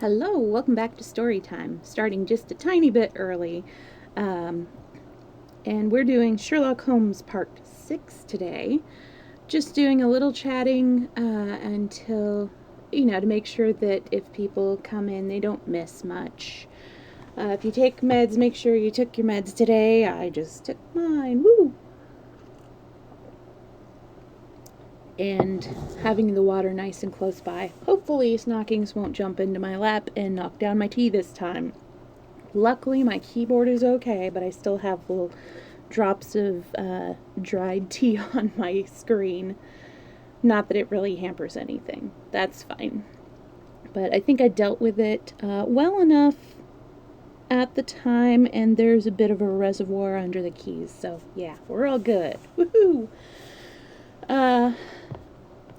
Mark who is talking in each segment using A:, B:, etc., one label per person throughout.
A: Hello, welcome back to Storytime. Starting just a tiny bit early. Um, and we're doing Sherlock Holmes Part 6 today. Just doing a little chatting until, to make sure that if people come in, they don't miss much. If you take meds, make sure you took your meds today. I just took mine. Woo! And having the water nice and close by. Hopefully, Snockings won't jump into my lap and knock down my tea this time. Luckily, my keyboard is okay, but I still have little drops of dried tea on my screen. Not that it really hampers anything. That's fine. But I think I dealt with it well enough at the time, and there's a bit of a reservoir under the keys. So, yeah, we're all good. Woohoo!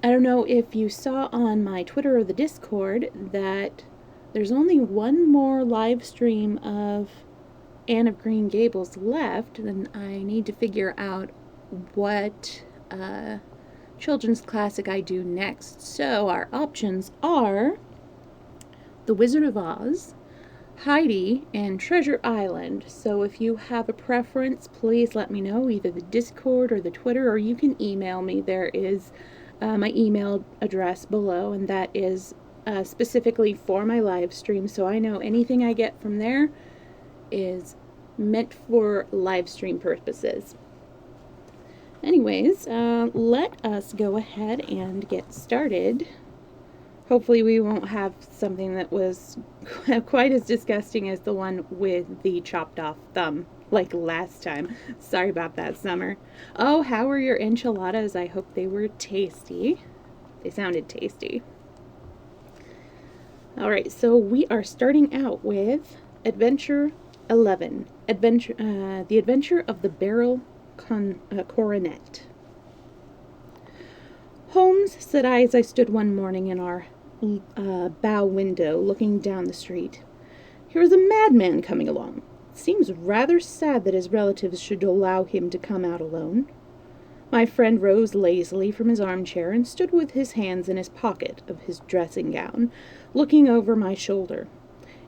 A: I don't know if you saw on my Twitter or the Discord that there's only one more live stream of Anne of Green Gables left, and I need to figure out what children's classic I do next. So our options are The Wizard of Oz, Heidi, and Treasure Island. So if you have a preference, please let me know, either the Discord or the Twitter, or you can email me. There is my email address below, and that is specifically for my live stream, so I know anything I get from there is meant for live stream purposes. Anyways, let us go ahead and get started. Hopefully we won't have something that was quite as disgusting as the one with the chopped off thumb, like last time. Sorry about that, Summer. Oh, how were your enchiladas? I hope they were tasty. They sounded tasty. Alright, so we are starting out with Adventure 11. The Adventure of the Beryl Coronet. Holmes, said I as I stood one morning in our bow window looking down the street. Here is a madman coming along. It seems rather sad that his relatives should allow him to come out alone. My friend rose lazily from his armchair and stood with his hands in his pocket of his dressing gown, looking over my shoulder.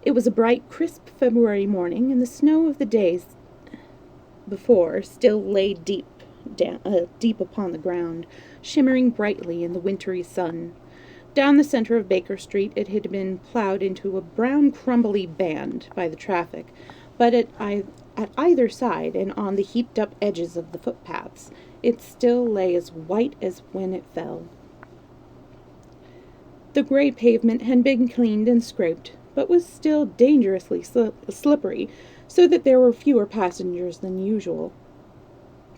A: It was a bright, crisp February morning, and the snow of the days before still lay deep upon the ground, shimmering brightly in the wintry sun. Down the center of Baker Street it had been plowed into a brown crumbly band by the traffic, but at either side and on the heaped-up edges of the footpaths it still lay as white as when it fell. The gray pavement had been cleaned and scraped, but was still dangerously slippery, so that there were fewer passengers than usual.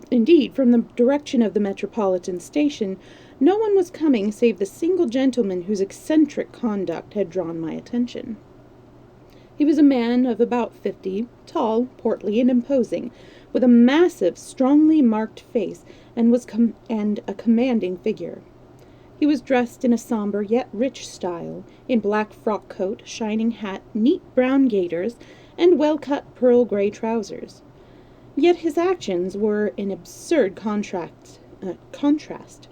A: Indeed, from the direction of the Metropolitan Station, no one was coming save the single gentleman whose eccentric conduct had drawn my attention. He was a man of about 50, tall, portly, and imposing, with a massive, strongly marked face and a commanding figure. He was dressed in a somber yet rich style, in black frock coat, shining hat, neat brown gaiters, and well-cut pearl gray trousers. Yet his actions were in absurd contrast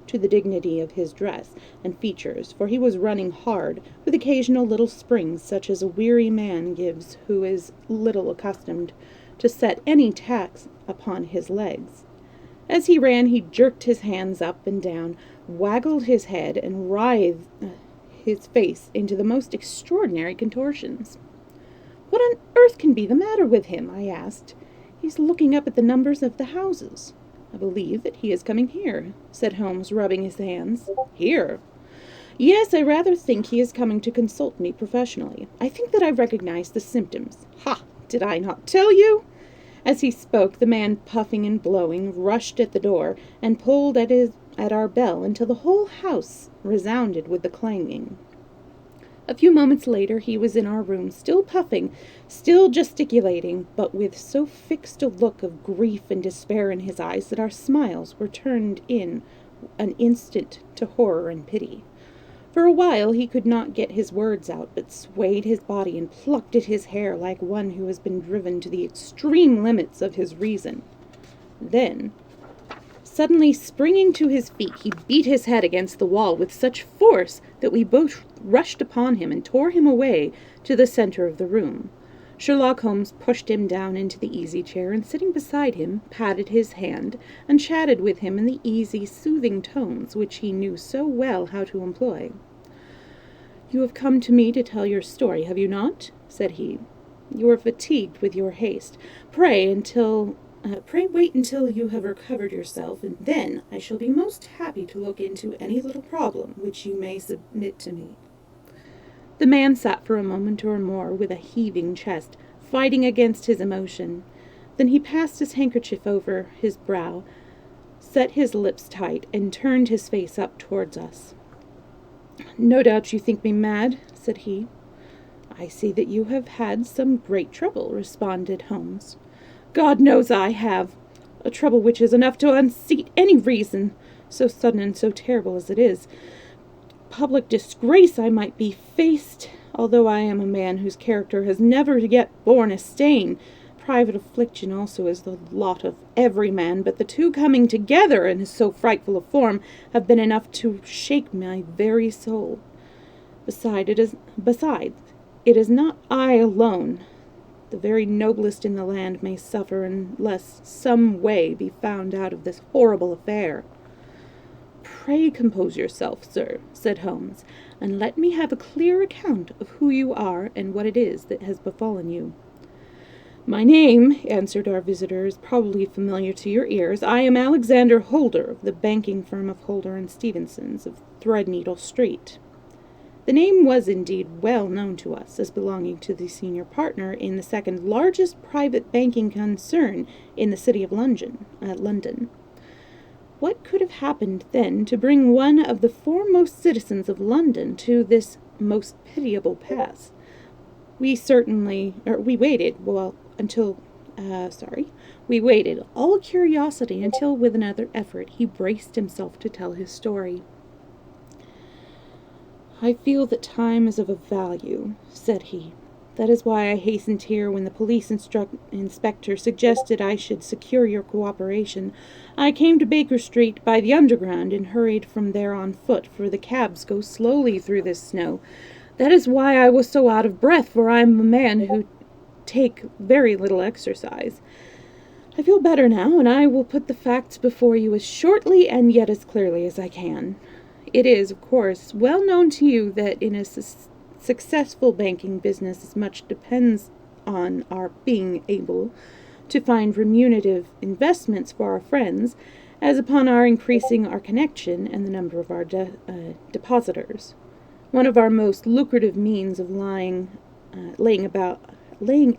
A: to the dignity of his dress and features, for he was running hard, with occasional little springs such as a weary man gives who is little accustomed to set any tax upon his legs. As he ran, he jerked his hands up and down, waggled his head, and writhed his face into the most extraordinary contortions. "What on earth can be the matter with him?" I asked. "He's looking up at the numbers of the houses." "I believe that he is coming here," said Holmes, rubbing his hands. "Here?" "Yes, I rather think he is coming to consult me professionally. I think that I recognize the symptoms. Ha! Did I not tell you?" As he spoke, the man, puffing and blowing, rushed at the door and pulled at our bell until the whole house resounded with the clanging. A few moments later he was in our room, still puffing, still gesticulating, but with so fixed a look of grief and despair in his eyes that our smiles were turned in an instant to horror and pity. For a while he could not get his words out, but swayed his body and plucked at his hair like one who has been driven to the extreme limits of his reason. Then, Suddenly springing to his feet, he beat his head against the wall with such force that we both rushed upon him and tore him away to the center of the room. Sherlock Holmes pushed him down into the easy-chair and, sitting beside him, patted his hand and chatted with him in the easy, soothing tones which he knew so well how to employ. "You have come to me to tell your story, have you not?" said he. "You are fatigued with your haste. Pray wait until you have recovered yourself, and then I shall be most happy to look into any little problem which you may submit to me." The man sat for a moment or more with a heaving chest, fighting against his emotion. Then he passed his handkerchief over his brow, set his lips tight, and turned his face up towards us. "No doubt you think me mad," said he. "I see that you have had some great trouble," responded Holmes. "God knows I have. A trouble which is enough to unseat any reason, so sudden and so terrible as it is. Public disgrace I might be faced, although I am a man whose character has never yet borne a stain. Private affliction also is the lot of every man, but the two coming together in so frightful a form have been enough to shake my very soul. Besides, it is not I alone. The very noblest in the land may suffer unless some way be found out of this horrible affair." "Pray compose yourself, sir," said Holmes, "and let me have a clear account of who you are and what it is that has befallen you." "My name," answered our visitor, "is probably familiar to your ears. I am Alexander Holder, of the banking firm of Holder and Stevensons, of Threadneedle Street." The name was indeed well known to us, as belonging to the senior partner in the second largest private banking concern in the city of London. What could have happened, then, to bring one of the foremost citizens of London to this most pitiable pass? We waited all curiosity until, with another effort, he braced himself to tell his story. "I feel that time is of a value," said he. "That is why I hastened here when the police inspector suggested I should secure your cooperation. I came to Baker Street by the Underground and hurried from there on foot, for the cabs go slowly through this snow. That is why I was so out of breath, for I am a man who take very little exercise. I feel better now, and I will put the facts before you as shortly and yet as clearly as I can. It is, of course, well known to you that in a successful banking business as much depends on our being able to find remunerative investments for our friends as upon our increasing our connection and the number of our depositors. One of our most lucrative means of laying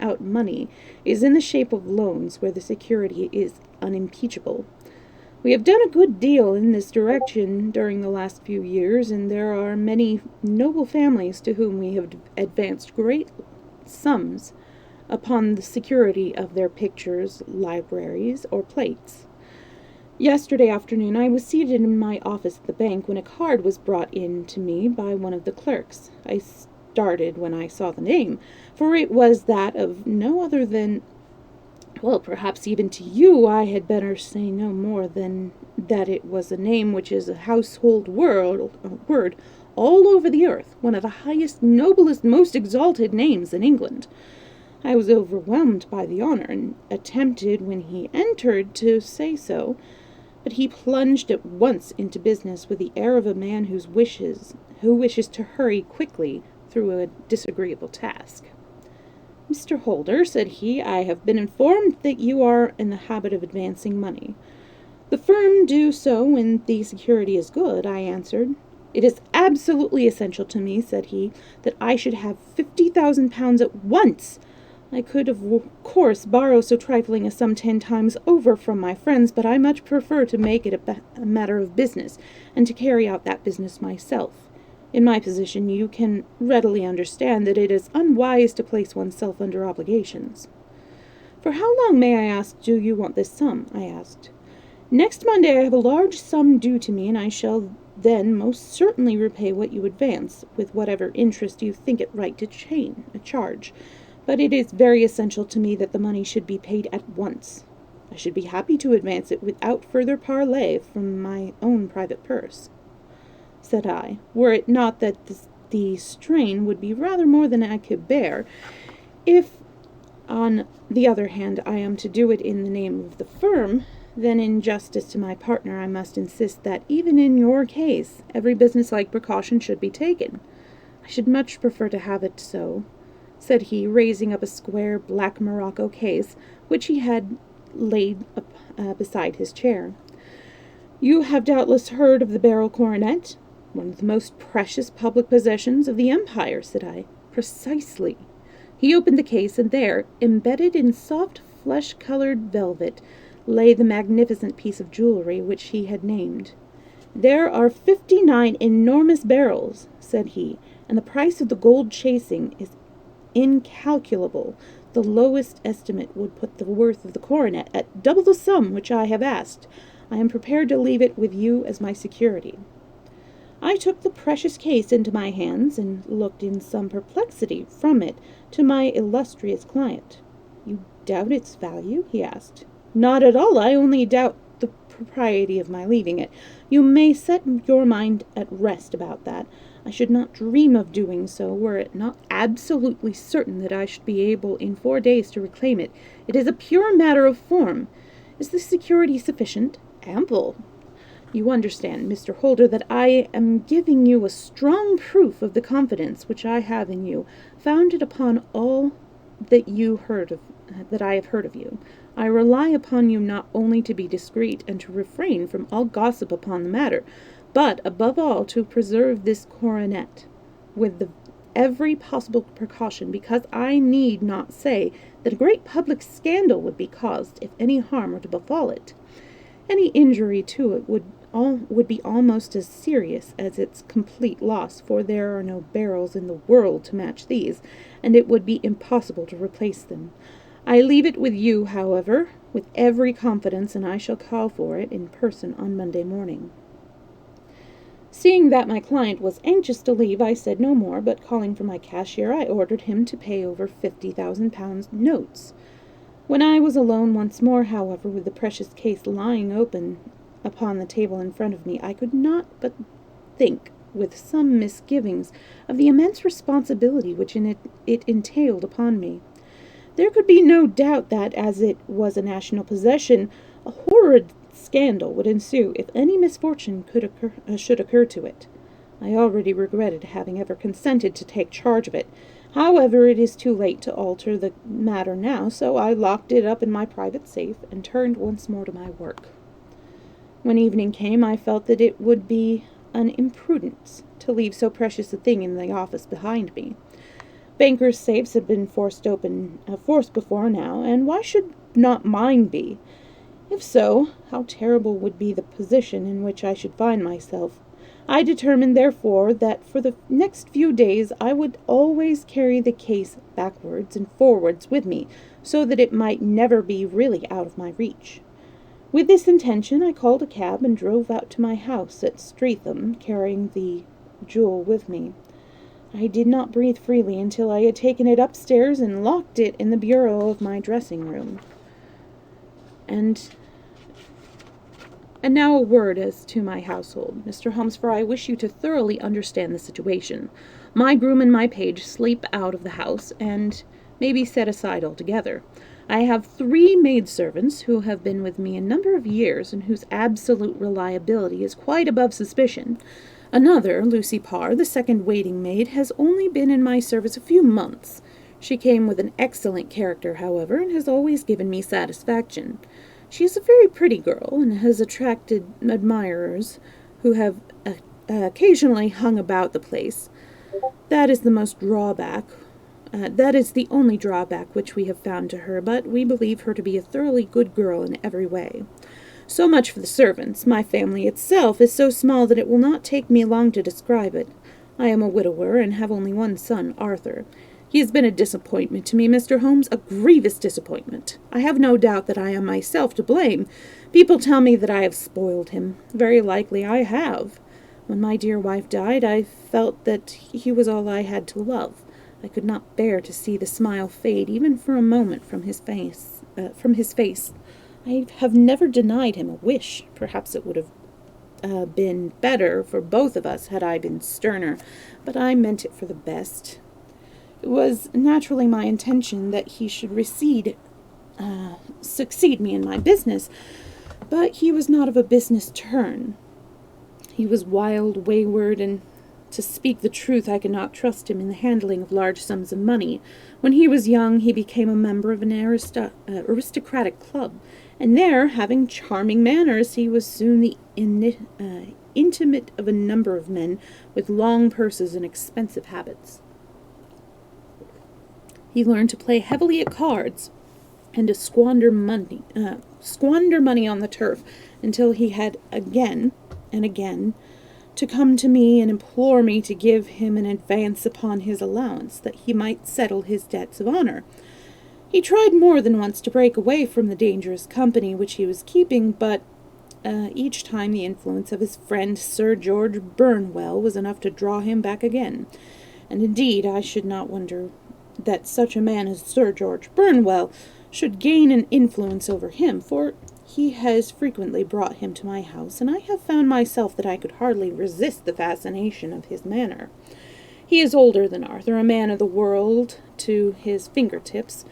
A: out money is in the shape of loans where the security is unimpeachable. We have done a good deal in this direction during the last few years, and there are many noble families to whom we have advanced great sums upon the security of their pictures, libraries, or plates. Yesterday afternoon I was seated in my office at the bank when a card was brought in to me by one of the clerks. I started when I saw the name, for it was that of no other than— well, perhaps even to you I had better say no more than that it was a name which is a household word all over the earth, one of the highest, noblest, most exalted names in England. I was overwhelmed by the honor, and attempted, when he entered, to say so, but he plunged at once into business with the air of a man who wishes to hurry quickly through a disagreeable task. "Mr. Holder," said he, "I have been informed that you are in the habit of advancing money." "The firm do so when the security is good," I answered. "It is absolutely essential to me," said he, "that I should have 50,000 pounds at once. I could, of course, borrow so trifling a sum 10 times over from my friends, but I much prefer to make it a matter of business, and to carry out that business myself. In my position, you can readily understand that it is unwise to place oneself under obligations." "For how long, may I ask, do you want this sum?" I asked. "Next Monday I have a large sum due to me, and I shall then most certainly repay what you advance, with whatever interest you think it right to charge. But it is very essential to me that the money should be paid at once. I I should be happy to advance it without further parley from my own private purse, said I, were it not that the strain would be rather more than I could bear. If, on the other hand, I am to do it in the name of the firm, then in justice to my partner I must insist that, even in your case, every business-like precaution should be taken. I should much prefer to have it so, said he, raising up a square black morocco case, which he had laid beside his chair. You have doubtless heard of the Beryl Coronet, one of the most precious public possessions of the empire, said I. Precisely. He opened the case, and there, embedded in soft flesh-colored velvet, lay the magnificent piece of jewelry which he had named. There are 59 enormous barrels, said he, and the price of the gold chasing is incalculable. The lowest estimate would put the worth of the coronet at double the sum which I have asked. I am prepared to leave it with you as my security. I took the precious case into my hands and looked in some perplexity from it to my illustrious client. You doubt its value? He asked. Not at all. I only doubt the propriety of my leaving it. You may set your mind at rest about that. I should not dream of doing so, were it not absolutely certain that I should be able in 4 days to reclaim it. It is a pure matter of form. Is the security sufficient? Ample. You understand, Mr. Holder, that I am giving you a strong proof of the confidence which I have in you, founded upon all that I have heard of you. I rely upon you not only to be discreet and to refrain from all gossip upon the matter, but, above all, to preserve this coronet with every possible precaution, because I need not say that a great public scandal would be caused if any harm were to befall it. Any injury to it would be almost as serious as its complete loss, for there are no barrels in the world to match these, and it would be impossible to replace them. I leave it with you, however, with every confidence, and I shall call for it in person on Monday morning. Seeing that my client was anxious to leave, I said no more, but calling for my cashier, I ordered him to pay over £50,000 notes. When I was alone once more, however, with the precious case lying open upon the table in front of me, I could not but think, with some misgivings, of the immense responsibility which it entailed upon me. There could be no doubt that, as it was a national possession, a horrid scandal would ensue if any misfortune should occur to it. I already regretted having ever consented to take charge of it. However, it is too late to alter the matter now, so I locked it up in my private safe and turned once more to my work. When evening came, I felt that it would be an imprudence to leave so precious a thing in the office behind me. Bankers' safes had been forced before now, and why should not mine be? If so, how terrible would be the position in which I should find myself. I determined, therefore, that for the next few days I would always carry the case backwards and forwards with me, so that it might never be really out of my reach. With this intention, I called a cab and drove out to my house at Streatham, carrying the jewel with me. I did not breathe freely until I had taken it upstairs and locked it in the bureau of my dressing-room. And now a word as to my household, Mr. Holmes, for I wish you to thoroughly understand the situation. My groom and my page sleep out of the house, and may be set aside altogether. I have 3 maidservants who have been with me a number of years, and whose absolute reliability is quite above suspicion. Another, Lucy Parr, the second waiting-maid, has only been in my service a few months. She came with an excellent character, however, and has always given me satisfaction. She is a very pretty girl, and has attracted admirers who have occasionally hung about the place. That is the only drawback which we have found to her, but we believe her to be a thoroughly good girl in every way. So much for the servants. My family itself is so small that it will not take me long to describe it. I am a widower, and have only one son, Arthur. He has been a disappointment to me, Mr. Holmes, a grievous disappointment. I have no doubt that I am myself to blame. People tell me that I have spoiled him. Very likely I have. When my dear wife died, I felt that he was all I had to love. I could not bear to see the smile fade even for a moment from his face. I have never denied him a wish. Perhaps it would have been better for both of us had I been sterner, but I meant it for the best. It was naturally my intention that he should succeed me in my business, but he was not of a business turn. He was wild, wayward, and to speak the truth, I could not trust him in the handling of large sums of money. When he was young, he became a member of an aristocratic club, and there, having charming manners, he was soon the intimate of a number of men with long purses and expensive habits. He learned to play heavily at cards and to squander money on the turf until he had again and again to come to me and implore me to give him an advance upon his allowance, that he might settle his debts of honor. He tried more than once to break away from the dangerous company which he was keeping, but each time the influence of his friend Sir George Burnwell was enough to draw him back again. And indeed, I should not wonder that such a man as Sir George Burnwell should gain an influence over him, for he has frequently brought him to my house, and I have found myself that I could hardly resist the fascination of his manner. He is older than Arthur, a man of the world to his fingertips,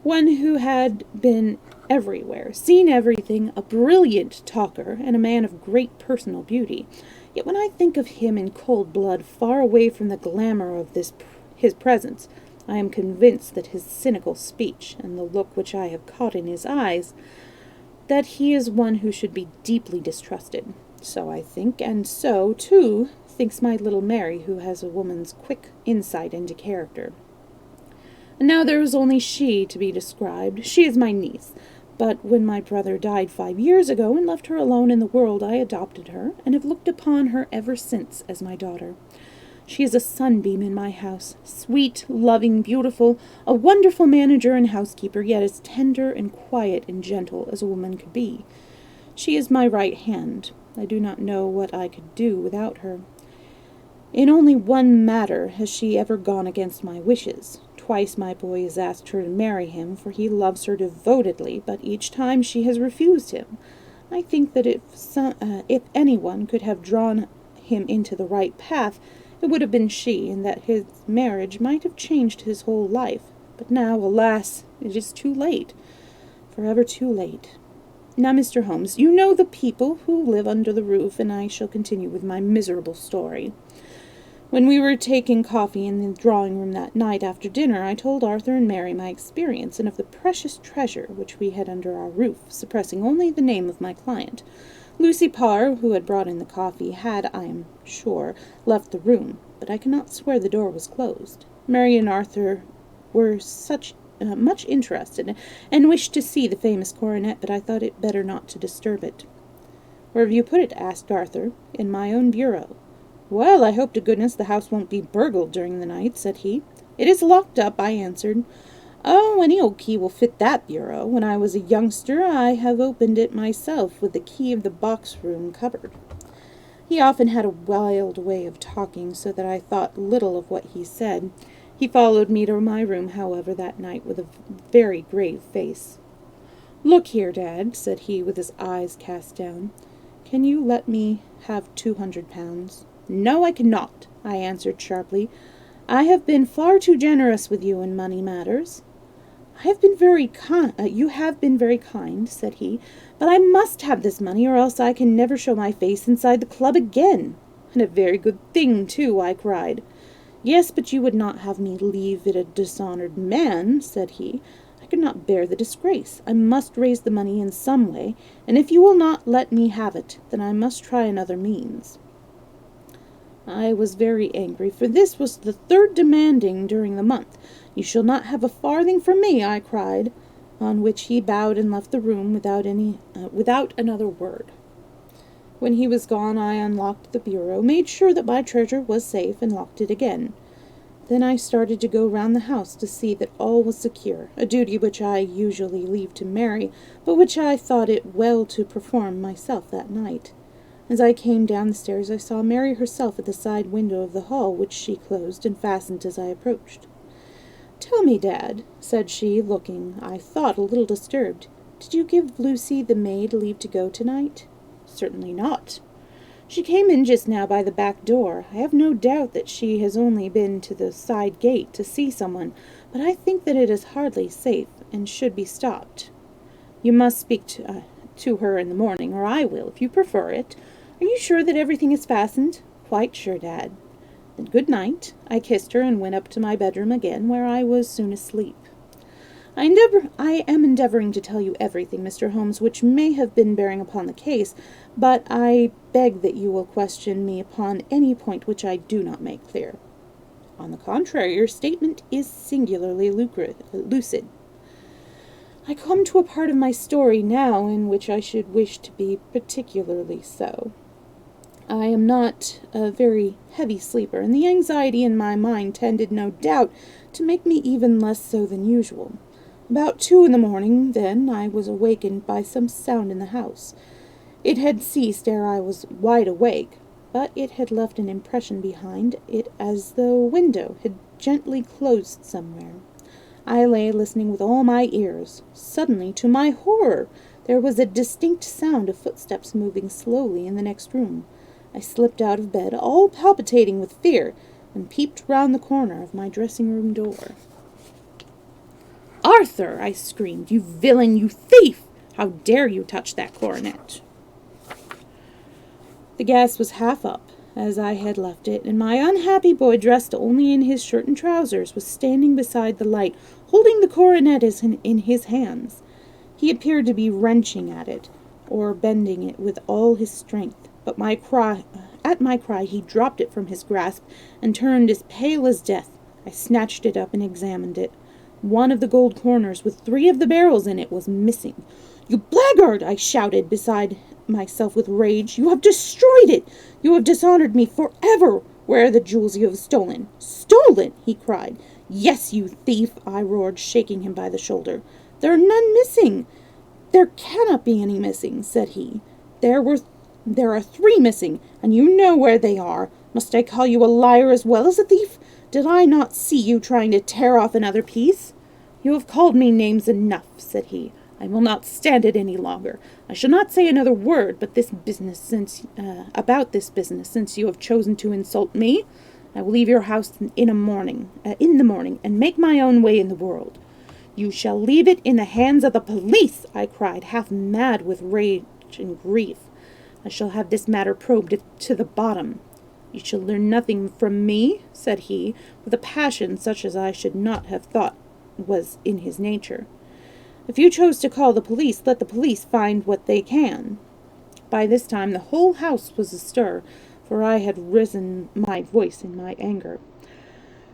A: one who had been everywhere, seen everything, a brilliant talker, and a man of great personal beauty. Yet when I think of him in cold blood, far away from the glamour of his presence, I am convinced that his cynical speech, and the look which I have caught in his eyes, that he is one who should be deeply distrusted. So I think, and so, too, thinks my little Mary, who has a woman's quick insight into character. And now there is only she to be described. She is my niece, but when my brother died 5 years ago and left her alone in the world, I adopted her, and have looked upon her ever since as my daughter. She is a sunbeam in my house, sweet, loving, beautiful, a wonderful manager and housekeeper, yet as tender and quiet and gentle as a woman could be. She is my right hand. I do not know what I could do without her. In only one matter has she ever gone against my wishes. Twice my boy has asked her to marry him, for he loves her devotedly, but each time she has refused him. I think that if anyone could have drawn him into the right path, it would have been she, and that his marriage might have changed his whole life. But now, alas, it is too late, forever too late. Now, Mr. Holmes, you know the people who live under the roof, and I shall continue with my miserable story. When we were taking coffee in the drawing-room that night after dinner, I told Arthur and Mary my experience, and of the precious treasure which we had under our roof, suppressing only the name of my client. Lucy Parr, who had brought in the coffee, had, I am sure, left the room, but I cannot swear the door was closed. Mary and Arthur were much interested, and wished to see the famous coronet, but I thought it better not to disturb it. "Where have you put it?" asked Arthur. "In my own bureau." "Well, I hope to goodness the house won't be burgled during the night," said he. "It is locked up," I answered. "Oh, any old key will fit that bureau. When I was a youngster, I have opened it myself with the key of the box-room cupboard." He often had a wild way of talking, so that I thought little of what he said. He followed me to my room, however, that night with a very grave face. "Look here, Dad," said he, with his eyes cast down. "Can you let me have 200 pounds?" "No, I cannot," I answered sharply. "I have been far too generous with you in money matters." "You have been very kind," said he, "but I must have this money, or else I can never show my face inside the club again." "And a very good thing, too," I cried. "Yes, but you would not have me leave it a dishonored man," said he. "I could not bear the disgrace. I must raise the money in some way, and if you will not let me have it, then I must try another means." I was very angry, for this was the third demanding during the month. "You shall not have a farthing from me," I cried, on which he bowed and left the room without another word. When he was gone, I unlocked the bureau, made sure that my treasure was safe, and locked it again. Then I started to go round the house to see that all was secure, a duty which I usually leave to Mary, but which I thought it well to perform myself that night. As I came down the stairs, I saw Mary herself at the side window of the hall, which she closed and fastened as I approached. "Tell me, Dad," said she, looking, I thought, a little disturbed, Did you give Lucy the maid leave to go tonight?" "Certainly not. She came in just now by the back door. I have no doubt that she has only been to the side gate to see someone, but I think that it is hardly safe, and should be stopped." "You must speak to her in the morning, or I will, if you prefer it. Are you sure that everything is fastened?" "Quite sure, Dad." "Then good night." I kissed her and went up to my bedroom again, where I was soon asleep. I am endeavoring to tell you everything, Mr. Holmes, which may have been bearing upon the case, but I beg that you will question me upon any point which I do not make clear. On the contrary, your statement is singularly lucid. I come to a part of my story now in which I should wish to be particularly so. I am not a very heavy sleeper, and the anxiety in my mind tended, no doubt, to make me even less so than usual. About 2 a.m, then, I was awakened by some sound in the house. It had ceased ere I was wide awake, but it had left an impression behind it as though a window had gently closed somewhere. I lay listening with all my ears. Suddenly, to my horror, there was a distinct sound of footsteps moving slowly in the next room. I slipped out of bed, all palpitating with fear, and peeped round the corner of my dressing-room door. "Arthur!" I screamed. "You villain, you thief! How dare you touch that coronet?" The gas was half up, as I had left it, and my unhappy boy, dressed only in his shirt and trousers, was standing beside the light, holding the coronet in his hands. He appeared to be wrenching at it, or bending it with all his strength, but at my cry he dropped it from his grasp, and turned as pale as death. I snatched it up and examined it. One of the gold corners, with 3 of the barrels in it, was missing. "You blackguard!" I shouted, beside myself with rage. "You have destroyed it! You have dishonored me forever! Where are the jewels you have stolen?" "Stolen!" he cried. "Yes, you thief!" I roared, shaking him by the shoulder. "There are none missing." "There cannot be any missing," said he. There are 3 missing, and you know where they are. Must I call you a liar as well as a thief? Did I not see you trying to tear off another piece?" "You have called me names enough," said he. "I will not stand it any longer. I shall not say another word about this business since you have chosen to insult me. I will leave your house in the morning, and make my own way in the world." "You shall leave it in the hands of the police," I cried, half mad with rage and grief. "I shall have this matter probed to the bottom." "You shall learn nothing from me," said he, with a passion such as I should not have thought was in his nature. "If you choose to call the police, let the police find what they can." By this time the whole house was astir, for I had risen my voice in my anger.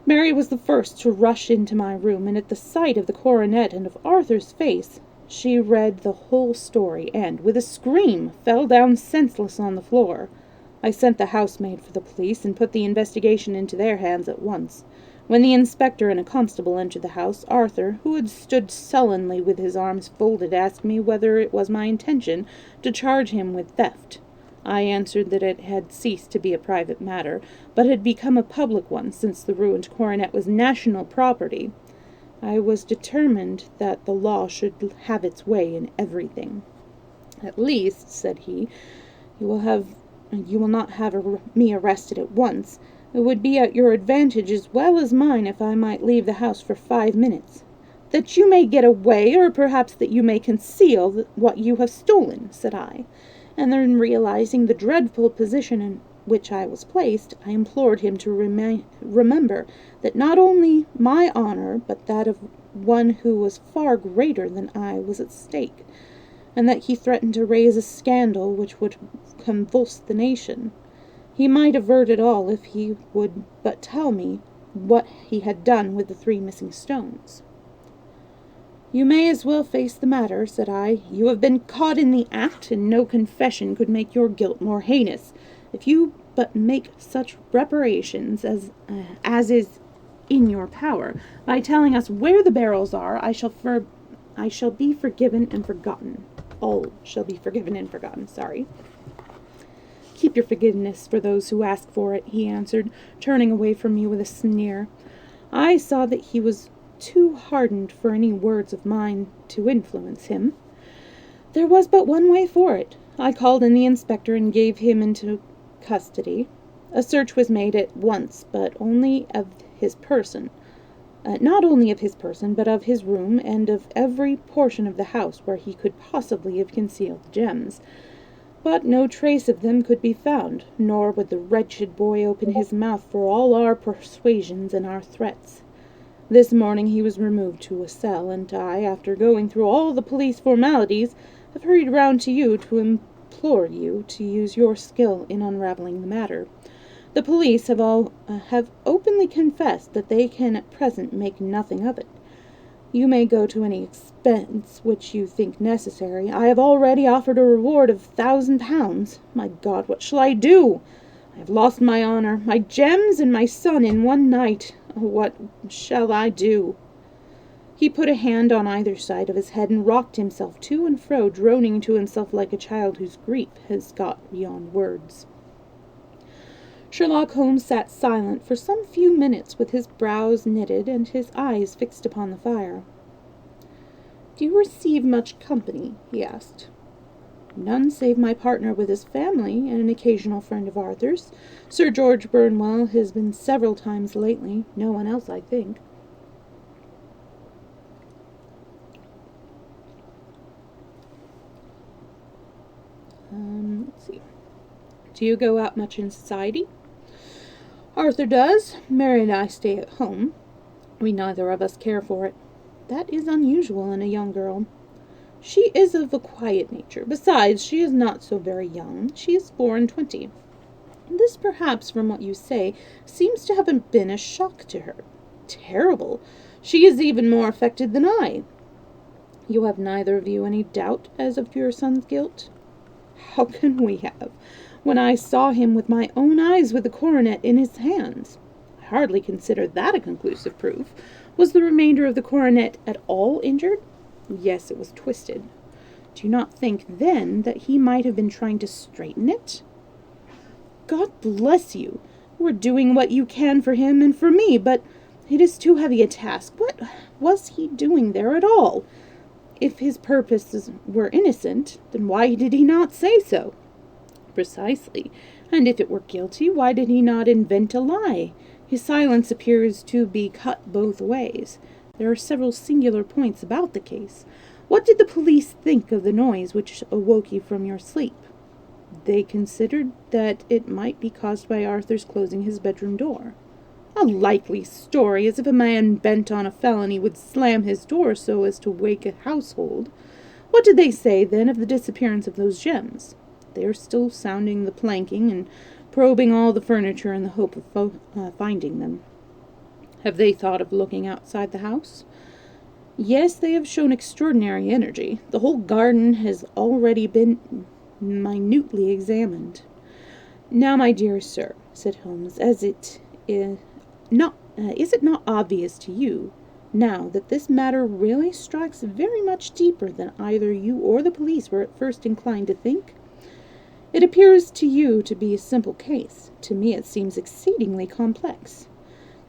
A: Mary was the first to rush into my room, and at the sight of the coronet and of Arthur's face, she read the whole story, and, with a scream, fell down senseless on the floor. I sent the housemaid for the police, and put the investigation into their hands at once. When the inspector and a constable entered the house, Arthur, who had stood sullenly with his arms folded, asked me whether it was my intention to charge him with theft. I answered that it had ceased to be a private matter, but had become a public one, since the ruined coronet was national property. I was determined that the law should have its way in everything. "At least," said he, you will not have me arrested at once. It would be at your advantage as well as mine if I might leave the house for 5 minutes." "That you may get away, or perhaps that you may conceal what you have stolen," said I. And then, realizing the dreadful position in which I was placed, I implored him to remember that not only my honor, but that of one who was far greater than I, was at stake, and that he threatened to raise a scandal which would convulse the nation. He might avert it all if he would but tell me what he had done with the 3 missing stones. "You may as well face the matter," said I. "You have been caught in the act, and no confession could make your guilt more heinous. If you but make such reparations as is in your power, by telling us where the barrels are, I shall be forgiven and forgotten. All shall be forgiven and forgotten, sorry." "Keep your forgiveness for those who ask for it," he answered, turning away from me with a sneer. I saw that he was too hardened for any words of mine to influence him. There was but one way for it. I called in the inspector and gave him into custody. A search was made at once, but only of his person. Not only of his person, but of his room, and of every portion of the house where he could possibly have concealed the gems. But no trace of them could be found, nor would the wretched boy open his mouth for all our persuasions and our threats. This morning he was removed to a cell, and I, after going through all the police formalities, have hurried round to you to implore you to use your skill in unraveling the matter. The police have openly confessed that they can at present make nothing of it. You may go to any expense which you think necessary. I have already offered a reward of £1,000. My God, what shall I do? I have lost my honor, my gems, and my son in one night. Oh, what shall I do? He put a hand on either side of his head and rocked himself to and fro, droning to himself like a child whose grief has got beyond words. Sherlock Holmes sat silent for some few minutes with his brows knitted and his eyes fixed upon the fire. "Do you receive much company?" he asked. "None save my partner with his family and an occasional friend of Arthur's. Sir George Burnwell has been several times lately. No one else, I think." Let's see. "Do you go out much in society?" "Arthur does. Mary and I stay at home. We neither of us care for it." "That is unusual in a young girl." "She is of a quiet nature. Besides, she is not so very young. She is 24. This, perhaps, from what you say, seems to have been a shock to her." "Terrible. She is even more affected than I." "You have neither of you any doubt as of your son's guilt?" "How can we have, when I saw him with my own eyes with the coronet in his hands?" "I hardly consider that a conclusive proof. Was the remainder of the coronet at all injured?" "Yes, it was twisted." "Do you not think, then, that he might have been trying to straighten it?" "God bless you! You are doing what you can for him and for me, but it is too heavy a task. What was he doing there at all? If his purposes were innocent, then why did he not say so?" "Precisely. And if it were guilty, why did he not invent a lie? His silence appears to be cut both ways. There are several singular points about the case. What did the police think of the noise which awoke you from your sleep?" "They considered that it might be caused by Arthur's closing his bedroom door." "A likely story, as if a man bent on a felony would slam his door so as to wake a household. What did they say, then, of the disappearance of those gems?" "They are still sounding the planking and probing all the furniture in the hope of finding them." "Have they thought of looking outside the house?" "Yes, they have shown extraordinary energy. The whole garden has already been minutely examined." "Now, my dear sir," said Holmes, is it not obvious to you, now, that this matter really strikes very much deeper than either you or the police were at first inclined to think? It appears to you to be a simple case. To me it seems exceedingly complex.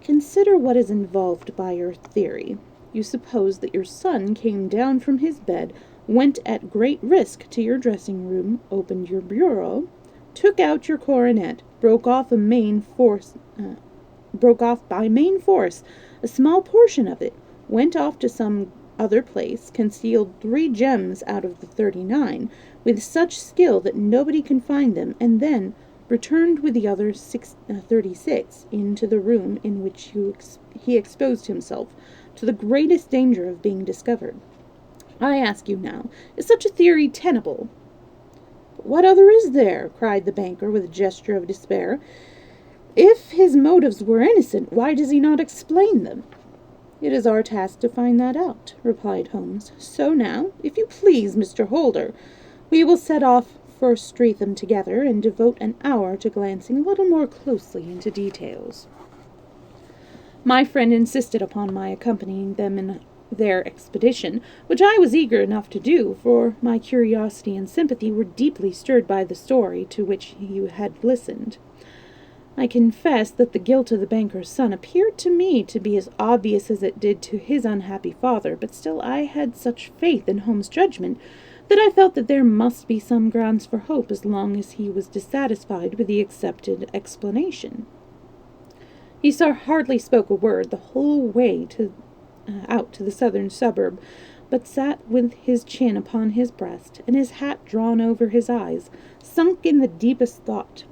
A: Consider what is involved by your theory. You suppose that your son came down from his bed, went at great risk to your dressing-room, opened your bureau, took out your coronet, broke off by main force a small portion of it, went off to some other place, concealed 3 gems out of the 39, with such skill that nobody can find them, and then returned with the other 36 into the room in which he exposed himself to the greatest danger of being discovered. I ask you now, is such a theory tenable?" "But what other is there?" cried the banker with a gesture of despair. "If his motives were innocent, why does he not explain them?" "It is our task to find that out," replied Holmes. "So now, if you please, Mr. Holder, we will set off for Streatham together, and devote an hour to glancing a little more closely into details." My friend insisted upon my accompanying them in their expedition, which I was eager enough to do, for my curiosity and sympathy were deeply stirred by the story to which he had listened. I confess that the guilt of the banker's son appeared to me to be as obvious as it did to his unhappy father, but still I had such faith in Holmes' judgment that I felt that there must be some grounds for hope as long as he was dissatisfied with the accepted explanation. He hardly spoke a word the whole way out to the southern suburb, but sat with his chin upon his breast and his hat drawn over his eyes, sunk in the deepest thought.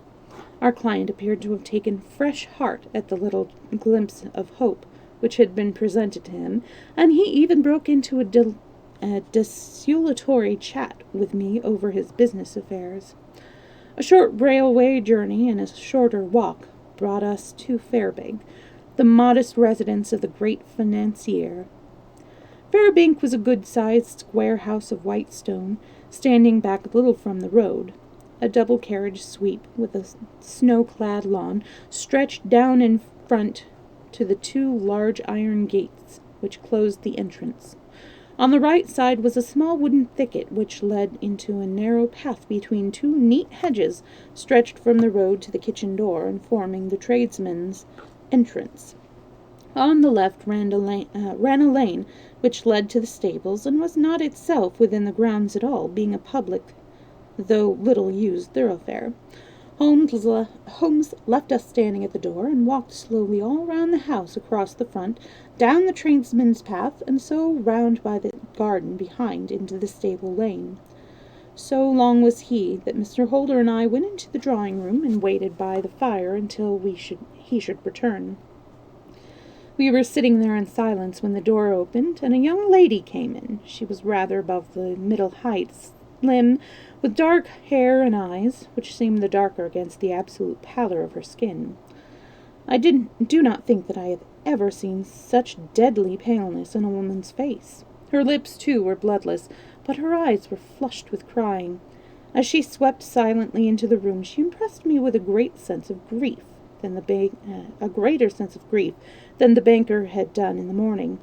A: Our client appeared to have taken fresh heart at the little glimpse of hope which had been presented to him, and he even broke into a desultory chat with me over his business affairs. A short railway journey and a shorter walk brought us to Fairbank, the modest residence of the great financier. Fairbank was a good-sized square house of white stone, standing back a little from the road. A double-carriage sweep with a snow-clad lawn stretched down in front to the two large iron gates which closed the entrance. On the right side was a small wooden thicket which led into a narrow path between two neat hedges stretched from the road to the kitchen door and forming the tradesmen's entrance. On the left ran a lane which led to the stables and was not itself within the grounds at all, being a public though little used thoroughfare. Holmes left us standing at the door and walked slowly all round the house, across the front, down the tradesmen's path, and so round by the garden behind into the stable lane. So long was he that Mr. Holder and I went into the drawing-room and waited by the fire until he should return. We were sitting there in silence when the door opened, and a young lady came in. She was rather above the middle height, slim, with dark hair and eyes, which seemed the darker against the absolute pallor of her skin. I do not think that I have ever seen such deadly paleness in a woman's face. Her lips, too, were bloodless, but her eyes were flushed with crying. As she swept silently into the room, she impressed me with a greater sense of grief than the banker had done in the morning,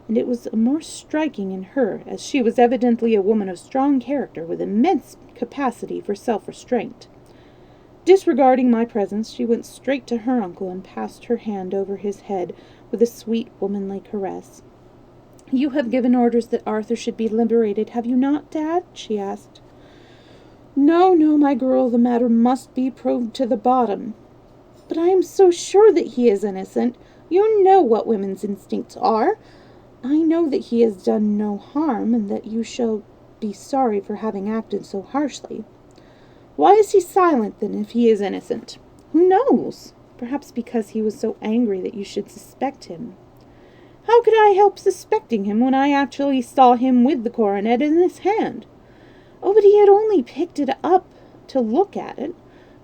A: and it was more striking in her, as she was evidently a woman of strong character with immense capacity for self-restraint. Disregarding my presence, she went straight to her uncle and passed her hand over his head with a sweet, womanly caress. "You have given orders that Arthur should be liberated, have you not, Dad?" she asked. No, my girl, the matter must be probed to the bottom." "But I am so sure that he is innocent. You know what women's instincts are. I know that he has done no harm, and that you shall be sorry for having acted so harshly." "Why is he silent, then, if he is innocent?" "Who knows? Perhaps because he was so angry that you should suspect him." "How could I help suspecting him when I actually saw him with the coronet in his hand?" "Oh, but he had only picked it up to look at it.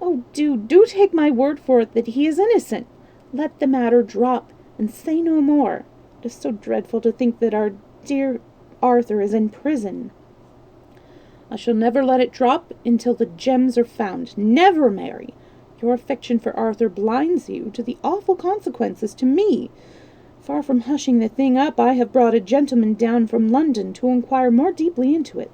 A: Oh, do take my word for it that he is innocent. Let the matter drop, and say no more. It is so dreadful to think that our dear Arthur is in prison." "I shall never let it drop until the gems are found. Never, Mary. Your affection for Arthur blinds you to the awful consequences to me. Far from hushing the thing up, I have brought a gentleman down from London to inquire more deeply into it."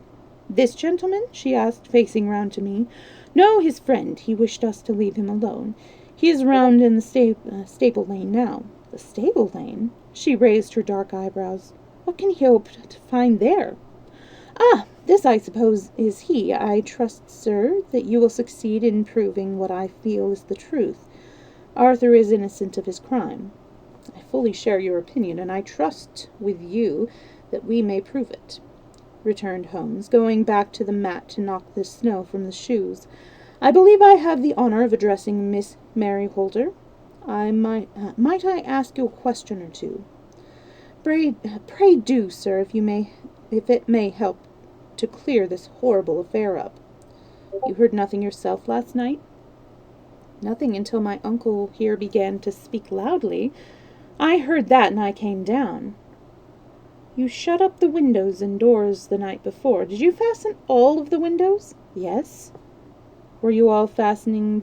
A: "This gentleman?" she asked, facing round to me. "No, his friend. He wished us to leave him alone. He is round in the stable lane now." "The stable lane?" She raised her dark eyebrows. "What can he hope to find there?" "Ah, this, I suppose, is he. I trust, sir, that you will succeed in proving what I feel is the truth. Arthur is innocent of his crime." "I fully share your opinion, and I trust with you that we may prove it," returned Holmes, going back to the mat to knock the snow from the shoes. "I believe I have the honor of addressing Miss Mary Holder. Might I ask you a question or two?" Pray do, sir, if it may help to clear this horrible affair up." "You heard nothing yourself last night?" "Nothing until my uncle here began to speak loudly. I heard that, and I came down." "You shut up the windows and doors the night before. Did you fasten all of the windows?" "Yes." Were they all fastened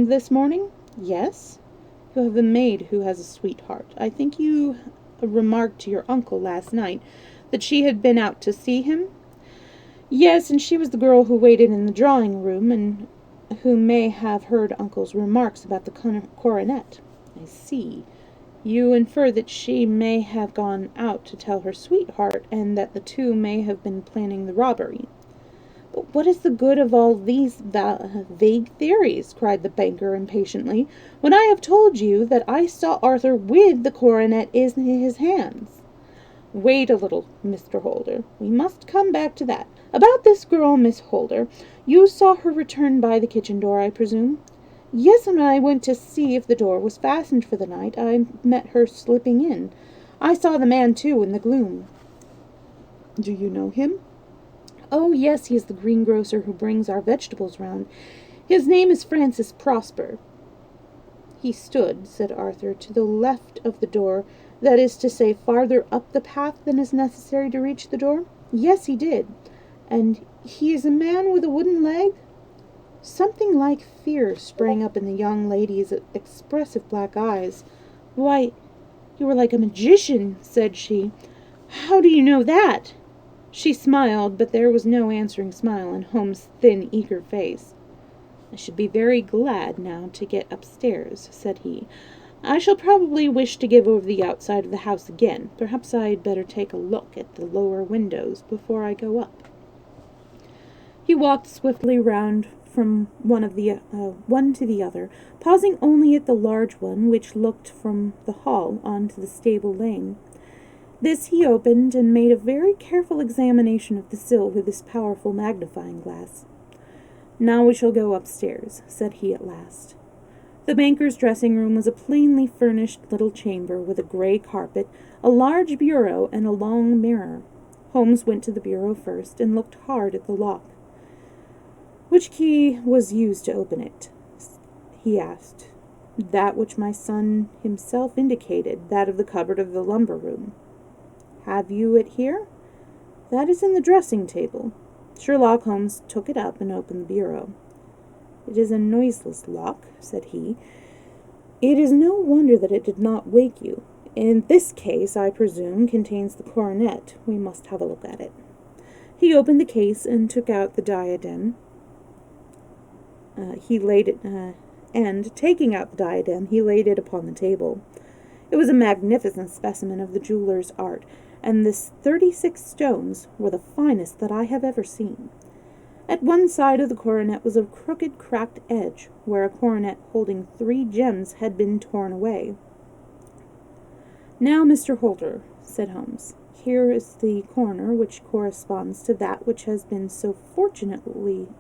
A: this morning?" "Yes." "You have a maid who has a sweetheart. I think you remarked to your uncle last night that she had been out to see him?" "Yes, and she was the girl who waited in the drawing-room, and who may have heard uncle's remarks about the coronet." "I see. You infer that she may have gone out to tell her sweetheart, and that the two may have been planning the robbery. But what is the good of all these vague theories? Cried the banker impatiently, when I have told you that I saw Arthur with the coronet in his hands. Wait a little, Mr. Holder. We must come back to that. About this girl, Miss Holder. You saw her return by the kitchen door, I presume? Yes, and when I went to see if the door was fastened for the night, I met her slipping in. I saw the man, too, in the gloom. Do you know him? Oh, yes, he is the greengrocer who brings our vegetables round. His name is Francis Prosper. He stood, said Arthur, to the left of the door, that is to say, farther up the path than is necessary to reach the door? Yes, he did. And he is a man with a wooden leg? Something like fear sprang up in the young lady's expressive black eyes. Why, you are like a magician, said she. How do you know that? She smiled, but there was no answering smile in Holmes' thin, eager face. I should be very glad now to get upstairs, said he. I shall probably wish to give over the outside of the house again. Perhaps I had better take a look at the lower windows before I go up. He walked swiftly round from one to the other, pausing only at the large one which looked from the hall on to the stable lane. This he opened and made a very careful examination of the sill with his powerful magnifying glass. Now we shall go upstairs, said he at last. The banker's dressing-room was a plainly furnished little chamber with a grey carpet, a large bureau, and a long mirror. Holmes went to the bureau first and looked hard at the lock. Which key was used to open it? He asked. That which my son himself indicated, that of the cupboard of the lumber room. Have you it here? That is in the dressing-table. Sherlock Holmes took it up and opened the bureau. It is a noiseless lock, said he. It is no wonder that it did not wake you. In this case, I presume, contains the coronet. We must have a look at it. He opened the case and took out the diadem. Taking out the diadem, he laid it upon the table. It was a magnificent specimen of the jeweller's art, and the 36 stones were the finest that I have ever seen. At one side of the coronet was a crooked, cracked edge, where a coronet holding 3 gems had been torn away. Now, Mr. Holder, said Holmes, here is the corner which corresponds to that which has been so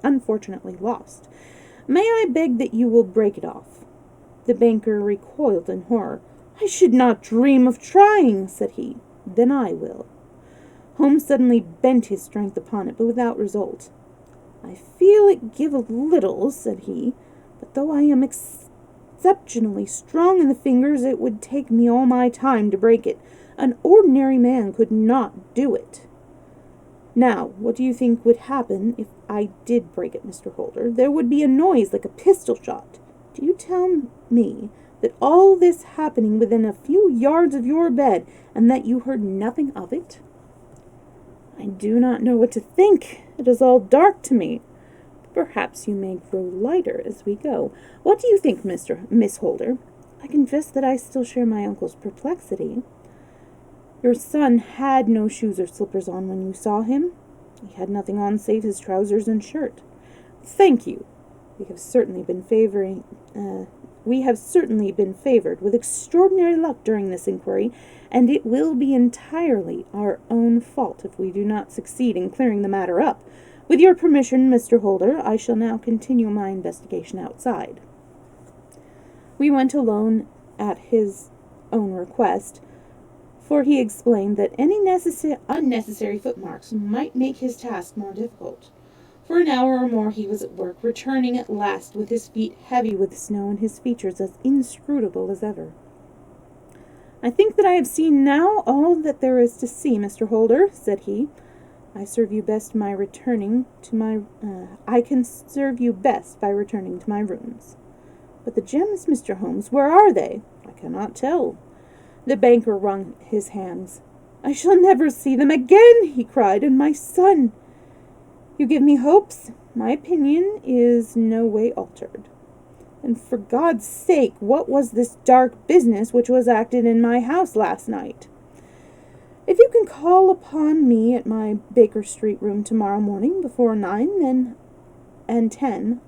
A: unfortunately lost. May I beg that you will break it off? The banker recoiled in horror. I should not dream of trying, said he. Then I will. Holmes suddenly bent his strength upon it, but without result. I feel it give a little, said he, but though I am exceptionally strong in the fingers, it would take me all my time to break it. An ordinary man could not do it. Now, what do you think would happen if I did break it, Mr. Holder? There would be a noise like a pistol shot. Do you tell me that all this happening within a few yards of your bed, and that you heard nothing of it? I do not know what to think. It is all dark to me. Perhaps you may grow lighter as we go. What do you think, Miss Holder? I confess that I still share my uncle's perplexity. Your son had no shoes or slippers on when you saw him. He had nothing on save his trousers and shirt. Thank you. We have certainly been favored with extraordinary luck during this inquiry, and it will be entirely our own fault if we do not succeed in clearing the matter up. With your permission, Mr. Holder, I shall now continue my investigation outside. We went alone at his own request, for he explained that any unnecessary footmarks might make his task more difficult. For an hour or more he was at work, returning at last with his feet heavy with snow and his features as inscrutable as ever. I think that I have seen now all that there is to see, Mr. Holder, said he. I can serve you best by returning to my rooms. But the gems, Mr. Holmes, where are they? I cannot tell. The banker wrung his hands. I shall never see them again, he cried, and my son. You give me hopes. My opinion is no way altered. And for God's sake, what was this dark business which was acted in my house last night? If you can call upon me at my Baker Street room tomorrow morning before 9, then and 10,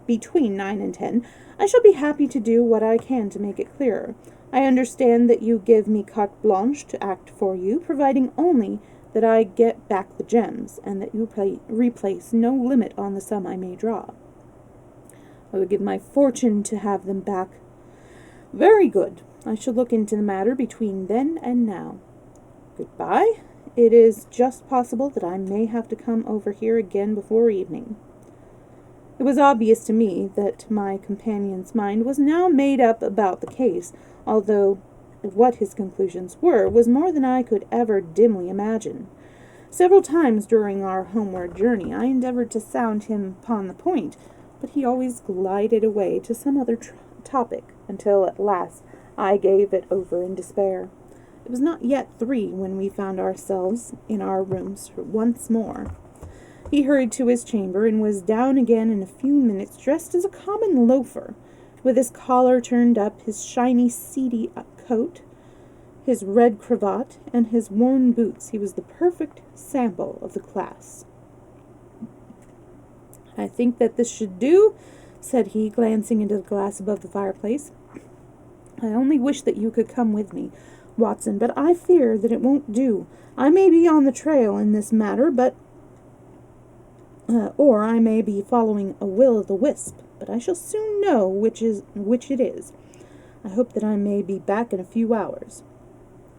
A: between 9 and 10, I shall be happy to do what I can to make it clearer. I understand that you give me carte blanche to act for you, providing only that I get back the gems, and that you replace no limit on the sum I may draw. I would give my fortune to have them back. Very good. I shall look into the matter between then and now. Goodbye. It is just possible that I may have to come over here again before evening. It was obvious to me that my companion's mind was now made up about the case, although what his conclusions were was more than I could ever dimly imagine. Several times during our homeward journey I endeavored to sound him upon the point, but he always glided away to some other topic, until at last I gave it over in despair. It was not yet 3 when we found ourselves in our rooms once more. He hurried to his chamber, and was down again in a few minutes, dressed as a common loafer, with his collar turned up, his shiny, seedy coat, his red cravat, and his worn boots. He was the perfect sample of the class. I think that this should do, said he, glancing into the glass above the fireplace. I only wish that you could come with me, Watson, but I fear that it won't do. I may be on the trail in this matter, or I may be following a will-o'-the-wisp, but I shall soon know which it is. I hope that I may be back in a few hours.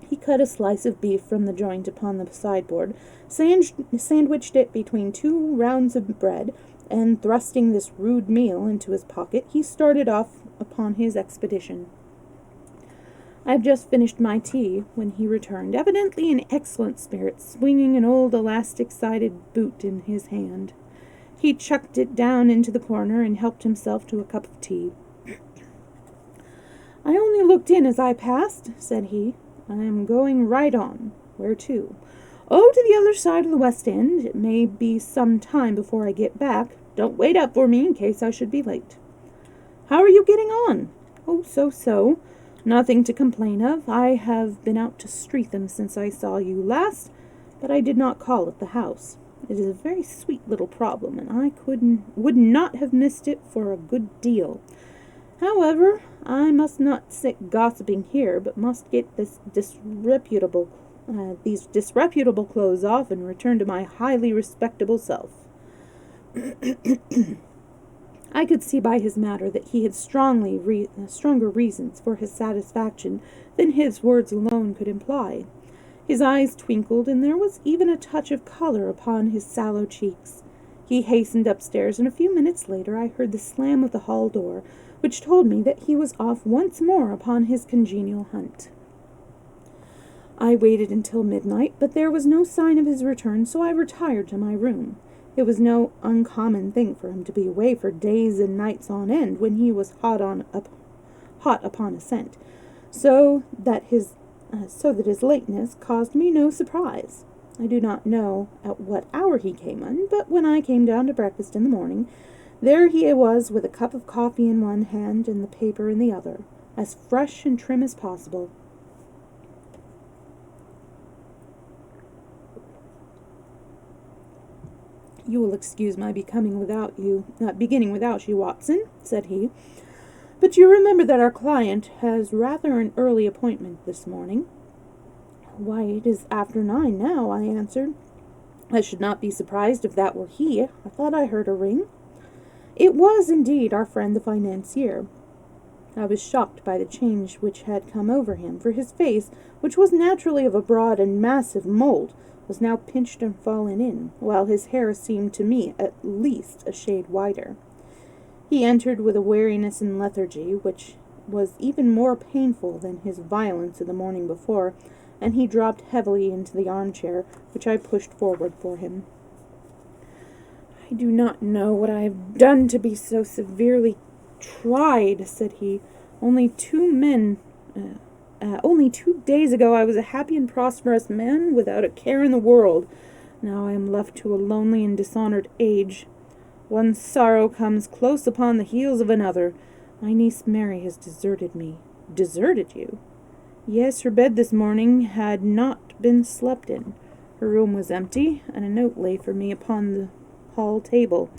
A: He cut a slice of beef from the joint upon the sideboard, sandwiched it between 2 rounds of bread, and thrusting this rude meal into his pocket, he started off upon his expedition. I had just finished my tea when he returned, evidently in excellent spirits, swinging an old elastic-sided boot in his hand. He chucked it down into the corner and helped himself to a cup of tea. I only looked in as I passed, said he. I am going right on. Where to? Oh, to the other side of the West End. It may be some time before I get back. Don't wait up for me in case I should be late. How are you getting on? Oh, so. Nothing to complain of. I have been out to Streatham since I saw you last, but I did not call at the house. It is a very sweet little problem, and I would not have missed it for a good deal. However, I must not sit gossiping here, but must get these disreputable clothes off and return to my highly respectable self. I could see by his manner that he had stronger reasons for his satisfaction than his words alone could imply. His eyes twinkled, and there was even a touch of color upon his sallow cheeks. He hastened upstairs, and a few minutes later I heard the slam of the hall door, which told me that he was off once more upon his congenial hunt. I waited until midnight, but there was no sign of his return, so I retired to my room. It was no uncommon thing for him to be away for days and nights on end when he was hot upon a scent, so that his lateness caused me no surprise. I do not know at what hour he came in, but when I came down to breakfast in the morning, there he was with a cup of coffee in one hand and the paper in the other, as fresh and trim as possible. You will excuse my beginning without you, Watson, said he. But you remember that our client has rather an early appointment this morning. Why, it is after 9 now, I answered. I should not be surprised if that were he. I thought I heard a ring. It was indeed our friend the financier. I was shocked by the change which had come over him, for his face, which was naturally of a broad and massive mold, was now pinched and fallen in, while his hair seemed to me at least a shade wider. He entered with a weariness and lethargy which was even more painful than his violence of the morning before, and he dropped heavily into the armchair, which I pushed forward for him. I do not know what I have done to be so severely tried, said he. Only 2 days ago I was a happy and prosperous man without a care in the world. Now I am left to a lonely and dishonored age. One sorrow comes close upon the heels of another. My niece Mary has deserted me. Deserted you? Yes, her bed this morning had not been slept in. Her room was empty, and a note lay for me upon the hall table.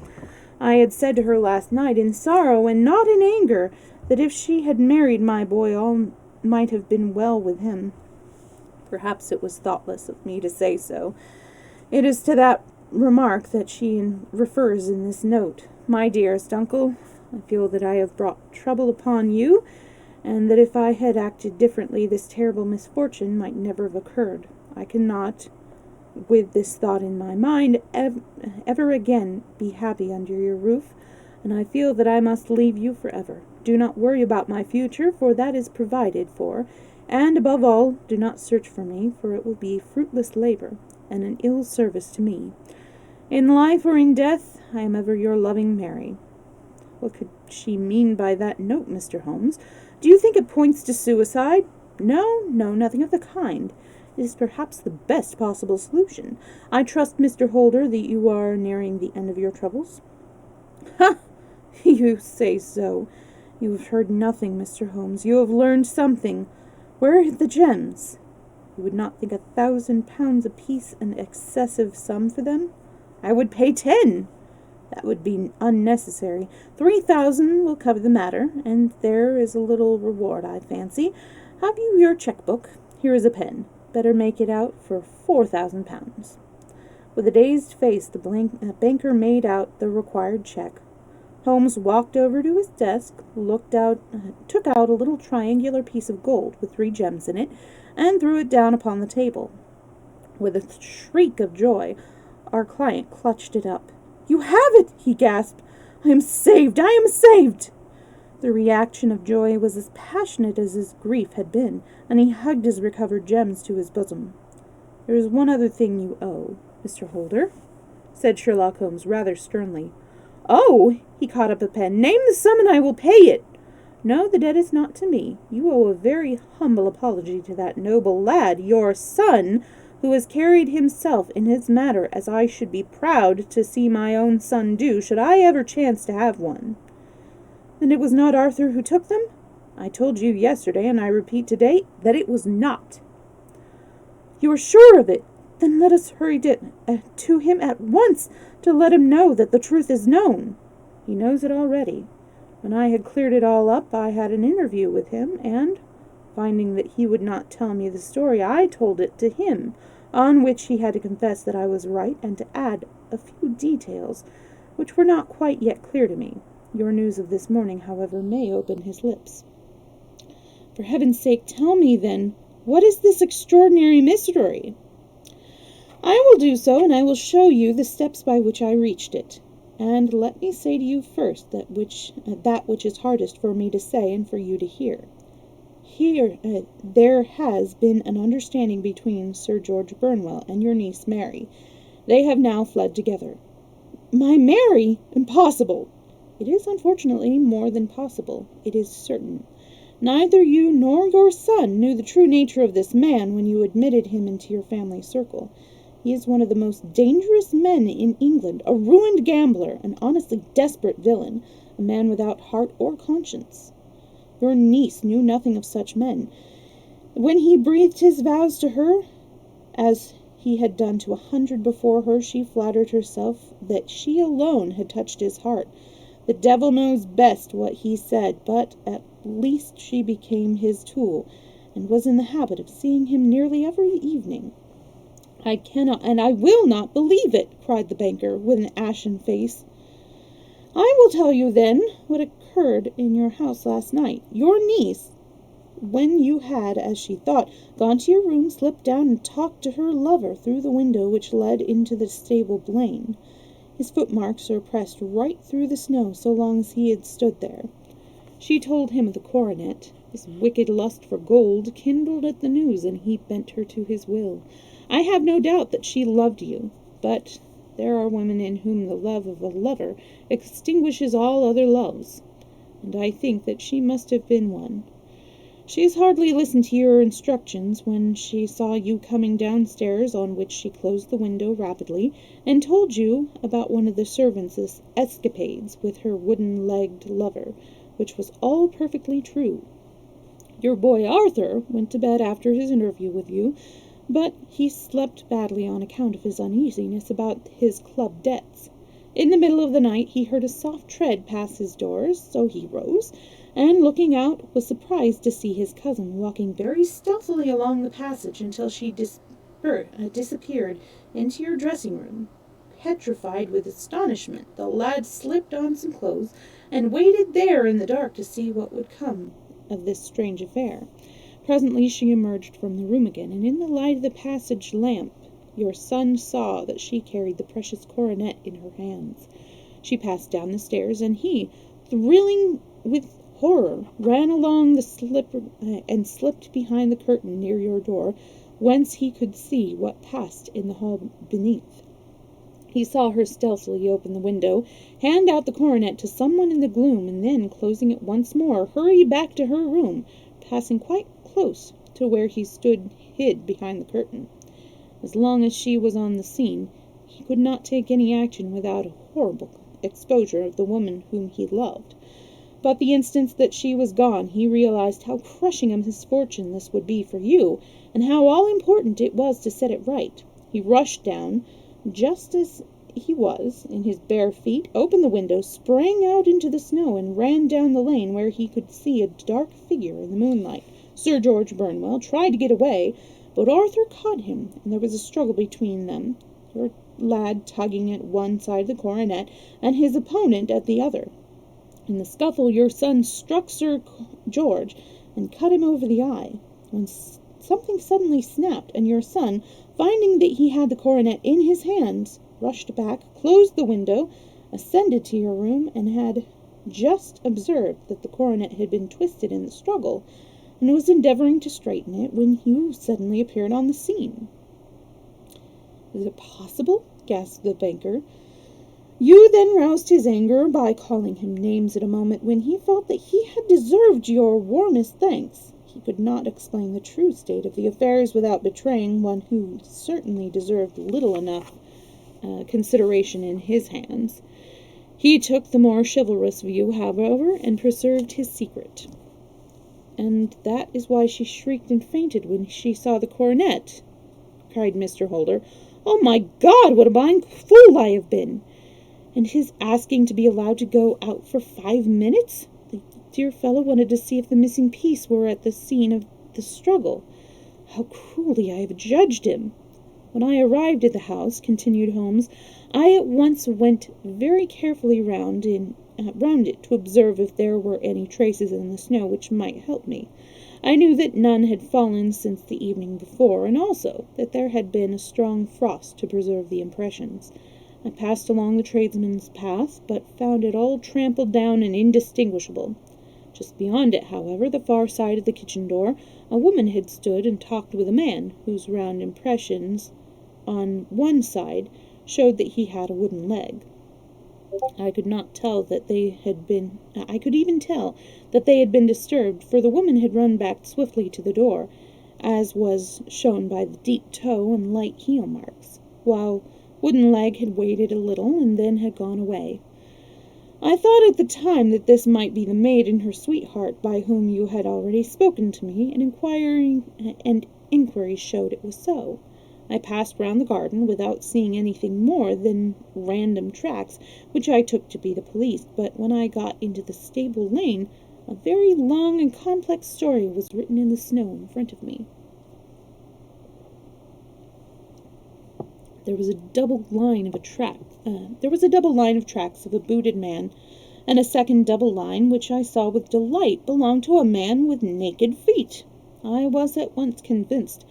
A: I had said to her last night, in sorrow and not in anger, that if she had married my boy, all might have been well with him. Perhaps it was thoughtless of me to say so. It is to that remark that she refers in this note. My dearest uncle, I feel that I have brought trouble upon you, and that if I had acted differently, this terrible misfortune might never have occurred. I cannot, with this thought in my mind, ever again be happy under your roof, and I feel that I must leave you forever. Do not worry about my future, for that is provided for, and above all, do not search for me, for it will be fruitless labor, and an ill service to me. In life or in death, I am ever your loving Mary. What could she mean by that note, Mr. Holmes? Do you think it points to suicide? No, nothing of the kind. It is perhaps the best possible solution. I trust, Mr. Holder, that you are nearing the end of your troubles. Ha! You say so. You have heard nothing, Mr. Holmes. You have learned something. Where are the gems? You would not think £1,000 apiece an excessive sum for them? I would pay 10. That would be unnecessary. 3,000 will cover the matter, and there is a little reward, I fancy. Have you your cheque-book? Here is a pen. Better make it out for £4,000. With a dazed face, the banker made out the required cheque. Holmes walked over to his desk, took out a little triangular piece of gold with 3 gems in it, and threw it down upon the table. With a shriek of joy, our client clutched it up. "You have it!" he gasped. "I am saved! I am saved!" The reaction of joy was as passionate as his grief had been, and he hugged his recovered gems to his bosom. "There is one other thing you owe, Mr. Holder," said Sherlock Holmes rather sternly. "Oh!" He caught up a pen. "Name the sum and I will pay it." "No, the debt is not to me. You owe a very humble apology to that noble lad, your son, who has carried himself in his matter as I should be proud to see my own son do, should I ever chance to have one." "Then it was not Arthur who took them?" "I told you yesterday, and I repeat today, that it was not." "You are sure of it? Then let us hurry to him at once, to let him know that the truth is known." "He knows it already. When I had cleared it all up, I had an interview with him, and, finding that he would not tell me the story, I told it to him, on which he had to confess that I was right, and to add a few details, which were not quite yet clear to me. Your news of this morning, however, may open his lips." "For heaven's sake, tell me, then, what is this extraordinary mystery?" "I will do so, and I will show you the steps by which I reached it. And let me say to you first that which is hardest for me to say and for you to hear. There has been an understanding between Sir George Burnwell and your niece Mary. They have now fled together." "My Mary! Impossible!" "It is unfortunately more than possible. It is certain. Neither you nor your son knew the true nature of this man when you admitted him into your family circle. He is one of the most dangerous men in England, a ruined gambler, an honestly desperate villain, a man without heart or conscience. Your niece knew nothing of such men. When he breathed his vows to her, as he had done to 100 before her, she flattered herself that she alone had touched his heart. The devil knows best what he said, but at least she became his tool, and was in the habit of seeing him nearly every evening." "I cannot, and I will not believe it," cried the banker, with an ashen face. "I will tell you, then, what occurred in your house last night. Your niece, when you had, as she thought, gone to your room, slipped down and talked to her lover through the window which led into the stable lane. His footmarks are pressed right through the snow so long as he had stood there. She told him of the coronet. His wicked lust for gold kindled at the news, and he bent her to his will. I have no doubt that she loved you, but there are women in whom the love of a lover extinguishes all other loves, and I think that she must have been one. She has hardly listened to your instructions when she saw you coming downstairs, on which she closed the window rapidly, and told you about one of the servants' escapades with her wooden-legged lover, which was all perfectly true. Your boy Arthur went to bed after his interview with you, but he slept badly on account of his uneasiness about his club debts. In the middle of the night he heard a soft tread pass his doors, so he rose, and looking out was surprised to see his cousin walking very stealthily along the passage until she disappeared into your dressing-room. Petrified with astonishment, the lad slipped on some clothes and waited there in the dark to see what would come of this strange affair. Presently she emerged from the room again, and in the light of the passage lamp your son saw that she carried the precious coronet in her hands. She passed down the stairs, and he, thrilling with horror, ran along and slipped behind the curtain near your door, whence he could see what passed in the hall beneath. He saw her stealthily open the window, hand out the coronet to someone in the gloom, and then, closing it once more, hurry back to her room, passing quite close to where he stood hid behind the curtain. As long as she was on the scene, he could not take any action without a horrible exposure of the woman whom he loved. But the instant that she was gone, he realized how crushing a misfortune this would be for you, and how all-important it was to set it right. He rushed down, just as he was, in his bare feet, opened the window, sprang out into the snow, and ran down the lane where he could see a dark figure in the moonlight. Sir George Burnwell tried to get away, but Arthur caught him, and there was a struggle between them, your lad tugging at one side of the coronet, and his opponent at the other. In the scuffle your son struck Sir George, and cut him over the eye, when something suddenly snapped, and your son, finding that he had the coronet in his hands, rushed back, closed the window, ascended to your room, and had just observed that the coronet had been twisted in the struggle, and was endeavoring to straighten it, when you suddenly appeared on the scene. "Is it possible?" gasped the banker. You then roused his anger by calling him names at a moment when he felt that he had deserved your warmest thanks. He could not explain the true state of the affairs without betraying one who certainly deserved little enough consideration in his hands. He took the more chivalrous view, however, and preserved his secret. "And that is why she shrieked and fainted when she saw the coronet," cried Mr. Holder. "Oh, my God, what a blind fool I have been! And his asking to be allowed to go out for 5 minutes? The dear fellow wanted to see if the missing piece were at the scene of the struggle. How cruelly I have judged him! When I arrived at the house," continued Holmes, "I at once went very carefully round it to observe if there were any traces in the snow which might help me. I knew that none had fallen since the evening before, and also that there had been a strong frost to preserve the impressions. I passed along the tradesmen's path, but found it all trampled down and indistinguishable. Just beyond it, however, the far side of the kitchen door, a woman had stood and talked with a man, whose round impressions on one side showed that he had a wooden leg. I could even tell that they had been disturbed, for the woman had run back swiftly to the door, as was shown by the deep toe and light heel marks, while Wooden Leg had waited a little, and then had gone away. I thought at the time that this might be the maid and her sweetheart by whom you had already spoken to me, and inquiry showed it was so. I passed round the garden without seeing anything more than random tracks, which I took to be the police, but when I got into the stable lane, a very long and complex story was written in the snow in front of me. There was a double line of tracks of a booted man, and a second double line, which I saw with delight, belonged to a man with naked feet. I was at once convinced,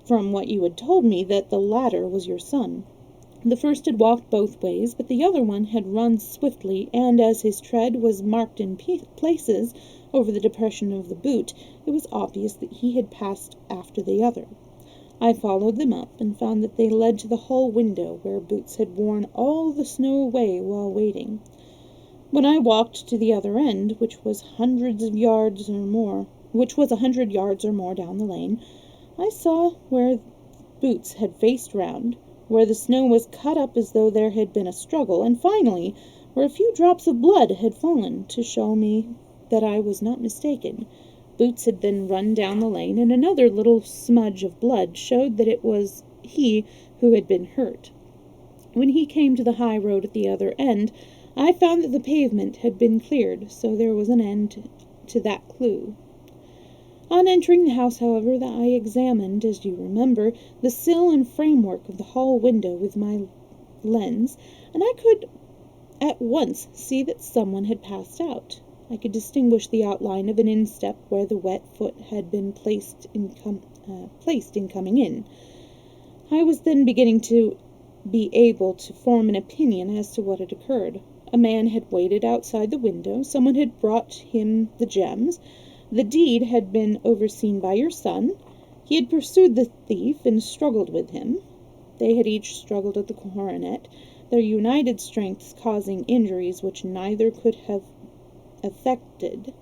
A: from what you had told me, that the latter was your son. The first had walked both ways, but the other one had run swiftly, and as his tread was marked in places over the depression of the boot, it was obvious that he had passed after the other. I followed them up, and found that they led to the hall window, where Boots had worn all the snow away while waiting. When I walked to the other end, which was hundreds of yards or more which was 100 yards or more down the lane, I saw where Boots had faced round, where the snow was cut up as though there had been a struggle, and finally where a few drops of blood had fallen to show me that I was not mistaken. Boots had then run down the lane, and another little smudge of blood showed that it was he who had been hurt. When he came to the high road at the other end, I found that the pavement had been cleared, so there was an end to that clue. On entering the house, however, I examined, as you remember, the sill and framework of the hall window with my lens, and I could at once see that someone had passed out. I could distinguish the outline of an instep where the wet foot had been placed in coming in. I was then beginning to be able to form an opinion as to what had occurred. A man had waited outside the window. Someone had brought him the gems. The deed had been overseen by your son. He had pursued the thief and struggled with him. They had each struggled at the coronet, their united strengths causing injuries which neither could have effected.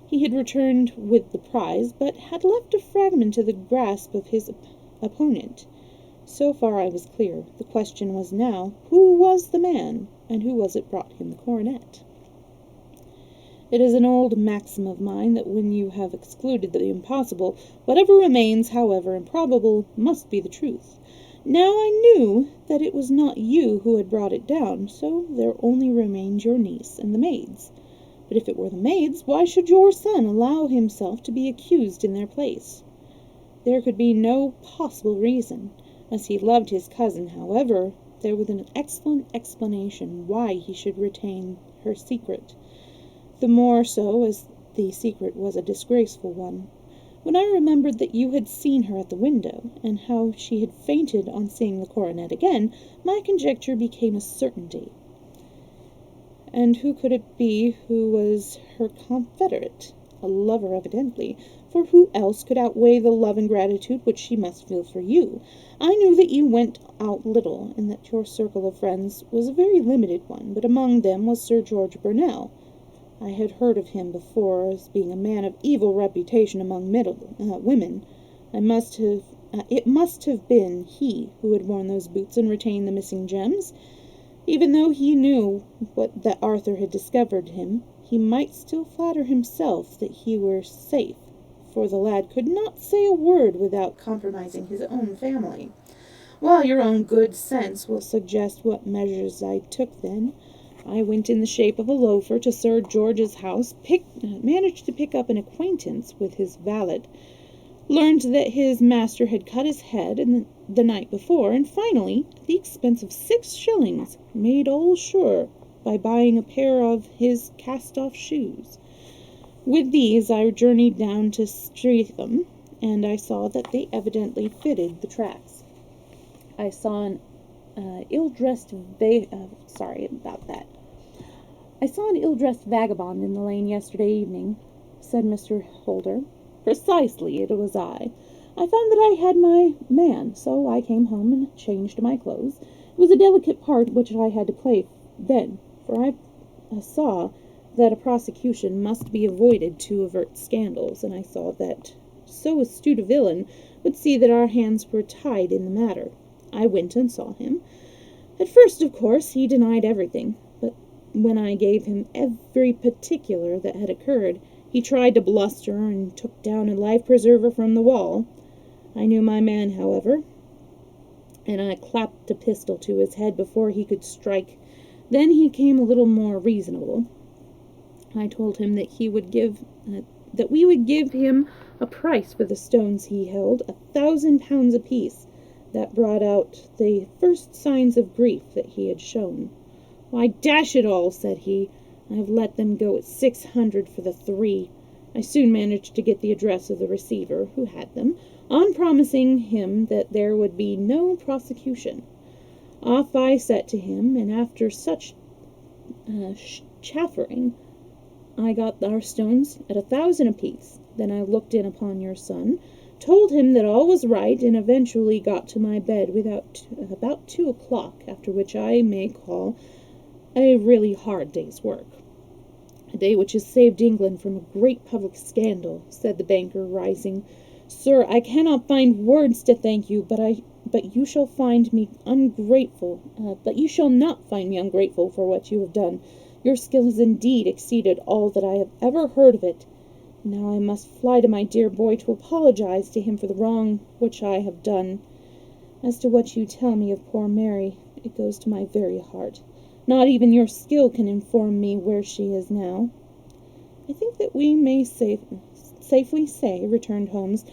A: He had returned with the prize, but had left a fragment to the grasp of his opponent. So far I was clear. The question was now, who was the man, and who was it brought him the coronet? It is an old maxim of mine that when you have excluded the impossible, whatever remains, however improbable, must be the truth. Now I knew that it was not you who had brought it down, so there only remained your niece and the maids. But if it were the maids, why should your son allow himself to be accused in their place? There could be no possible reason. As he loved his cousin, however, there was an excellent explanation why he should retain her secret. The more so as the secret was a disgraceful one. When I remembered that you had seen her at the window, and how she had fainted on seeing the coronet again, my conjecture became a certainty. And who could it be who was her confederate? A lover, evidently, for who else could outweigh the love and gratitude which she must feel for you? I knew that you went out little, and that your circle of friends was a very limited one, but among them was Sir George Burnell. I had heard of him before as being a man of evil reputation among women. It must have been he who had worn those boots and retained the missing gems. Even though he knew that Arthur had discovered him, he might still flatter himself that he were safe, for the lad could not say a word without compromising his own family. While your own good sense will suggest what measures I took then, I went in the shape of a loafer to Sir George's house, managed to pick up an acquaintance with his valet, learned that his master had cut his head the night before, and finally, at the expense of 6 shillings, made all sure by buying a pair of his cast-off shoes. With these I journeyed down to Streatham, and I saw that they evidently fitted the tracks. I saw an ill-dressed vagabond in the lane yesterday evening, said Mr. Holder. Precisely, it was I. I found that I had my man, so I came home and changed my clothes. It was a delicate part which I had to play then, for I saw that a prosecution must be avoided to avert scandals, and I saw that so astute a villain would see that our hands were tied in the matter. I went and saw him. At first, of course, he denied everything, but when I gave him every particular that had occurred, he tried to bluster and took down a life-preserver from the wall. I knew my man, however, and I clapped a pistol to his head before he could strike. Then he came a little more reasonable. I told him that we would give him a price for the stones he held, 1,000 pounds apiece. That brought out the first signs of grief that he had shown. "Why, dash it all," said he, "I have let them go at 600 for the 3. I soon managed to get the address of the receiver, who had them, on promising him that there would be no prosecution. Off I set to him, and after such chaffering, I got our stones at 1,000 apiece. Then I looked in upon your son, told him that all was right, and eventually got to my bed about 2 o'clock, after which I may call a really hard day's work. A day which has saved England from a great public scandal, said the banker, rising. Sir, I cannot find words to thank you, but you shall find me ungrateful. But you shall not find me ungrateful for what you have done. Your skill has indeed exceeded all that I have ever heard of it. Now I must fly to my dear boy to apologize to him for the wrong which I have done. As to what you tell me of poor Mary, it goes to my very heart. Not even your skill can inform me where she is now. I think that we may safely say, returned Holmes,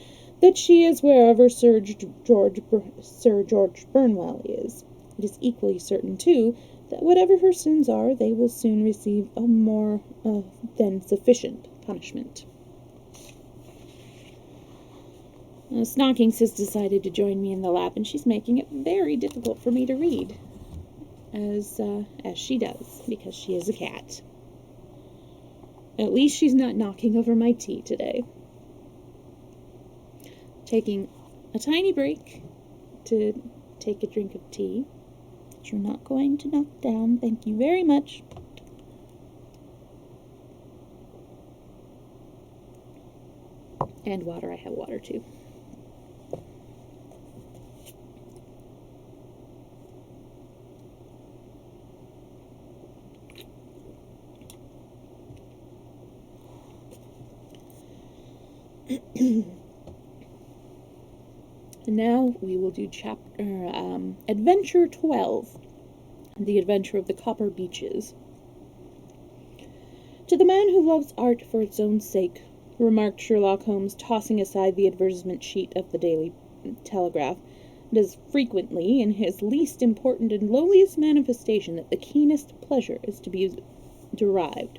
A: that she is wherever Sir George Burnwell is. It is equally certain, too, that whatever her sins are, they will soon receive a more than sufficient punishment. Snockings has decided to join me in the lap, and she's making it very difficult for me to read, as she does, because she is a cat. At least she's not knocking over my tea today. Taking a tiny break to take a drink of tea, which you're not going to knock down. Thank you very much. And water. I have water too. And now we will do Adventure 12, The Adventure of the Copper Beeches. To the man who loves art for its own sake, remarked Sherlock Holmes, tossing aside the advertisement sheet of the Daily Telegraph, it is frequently in his least important and lowliest manifestation that the keenest pleasure is to be derived.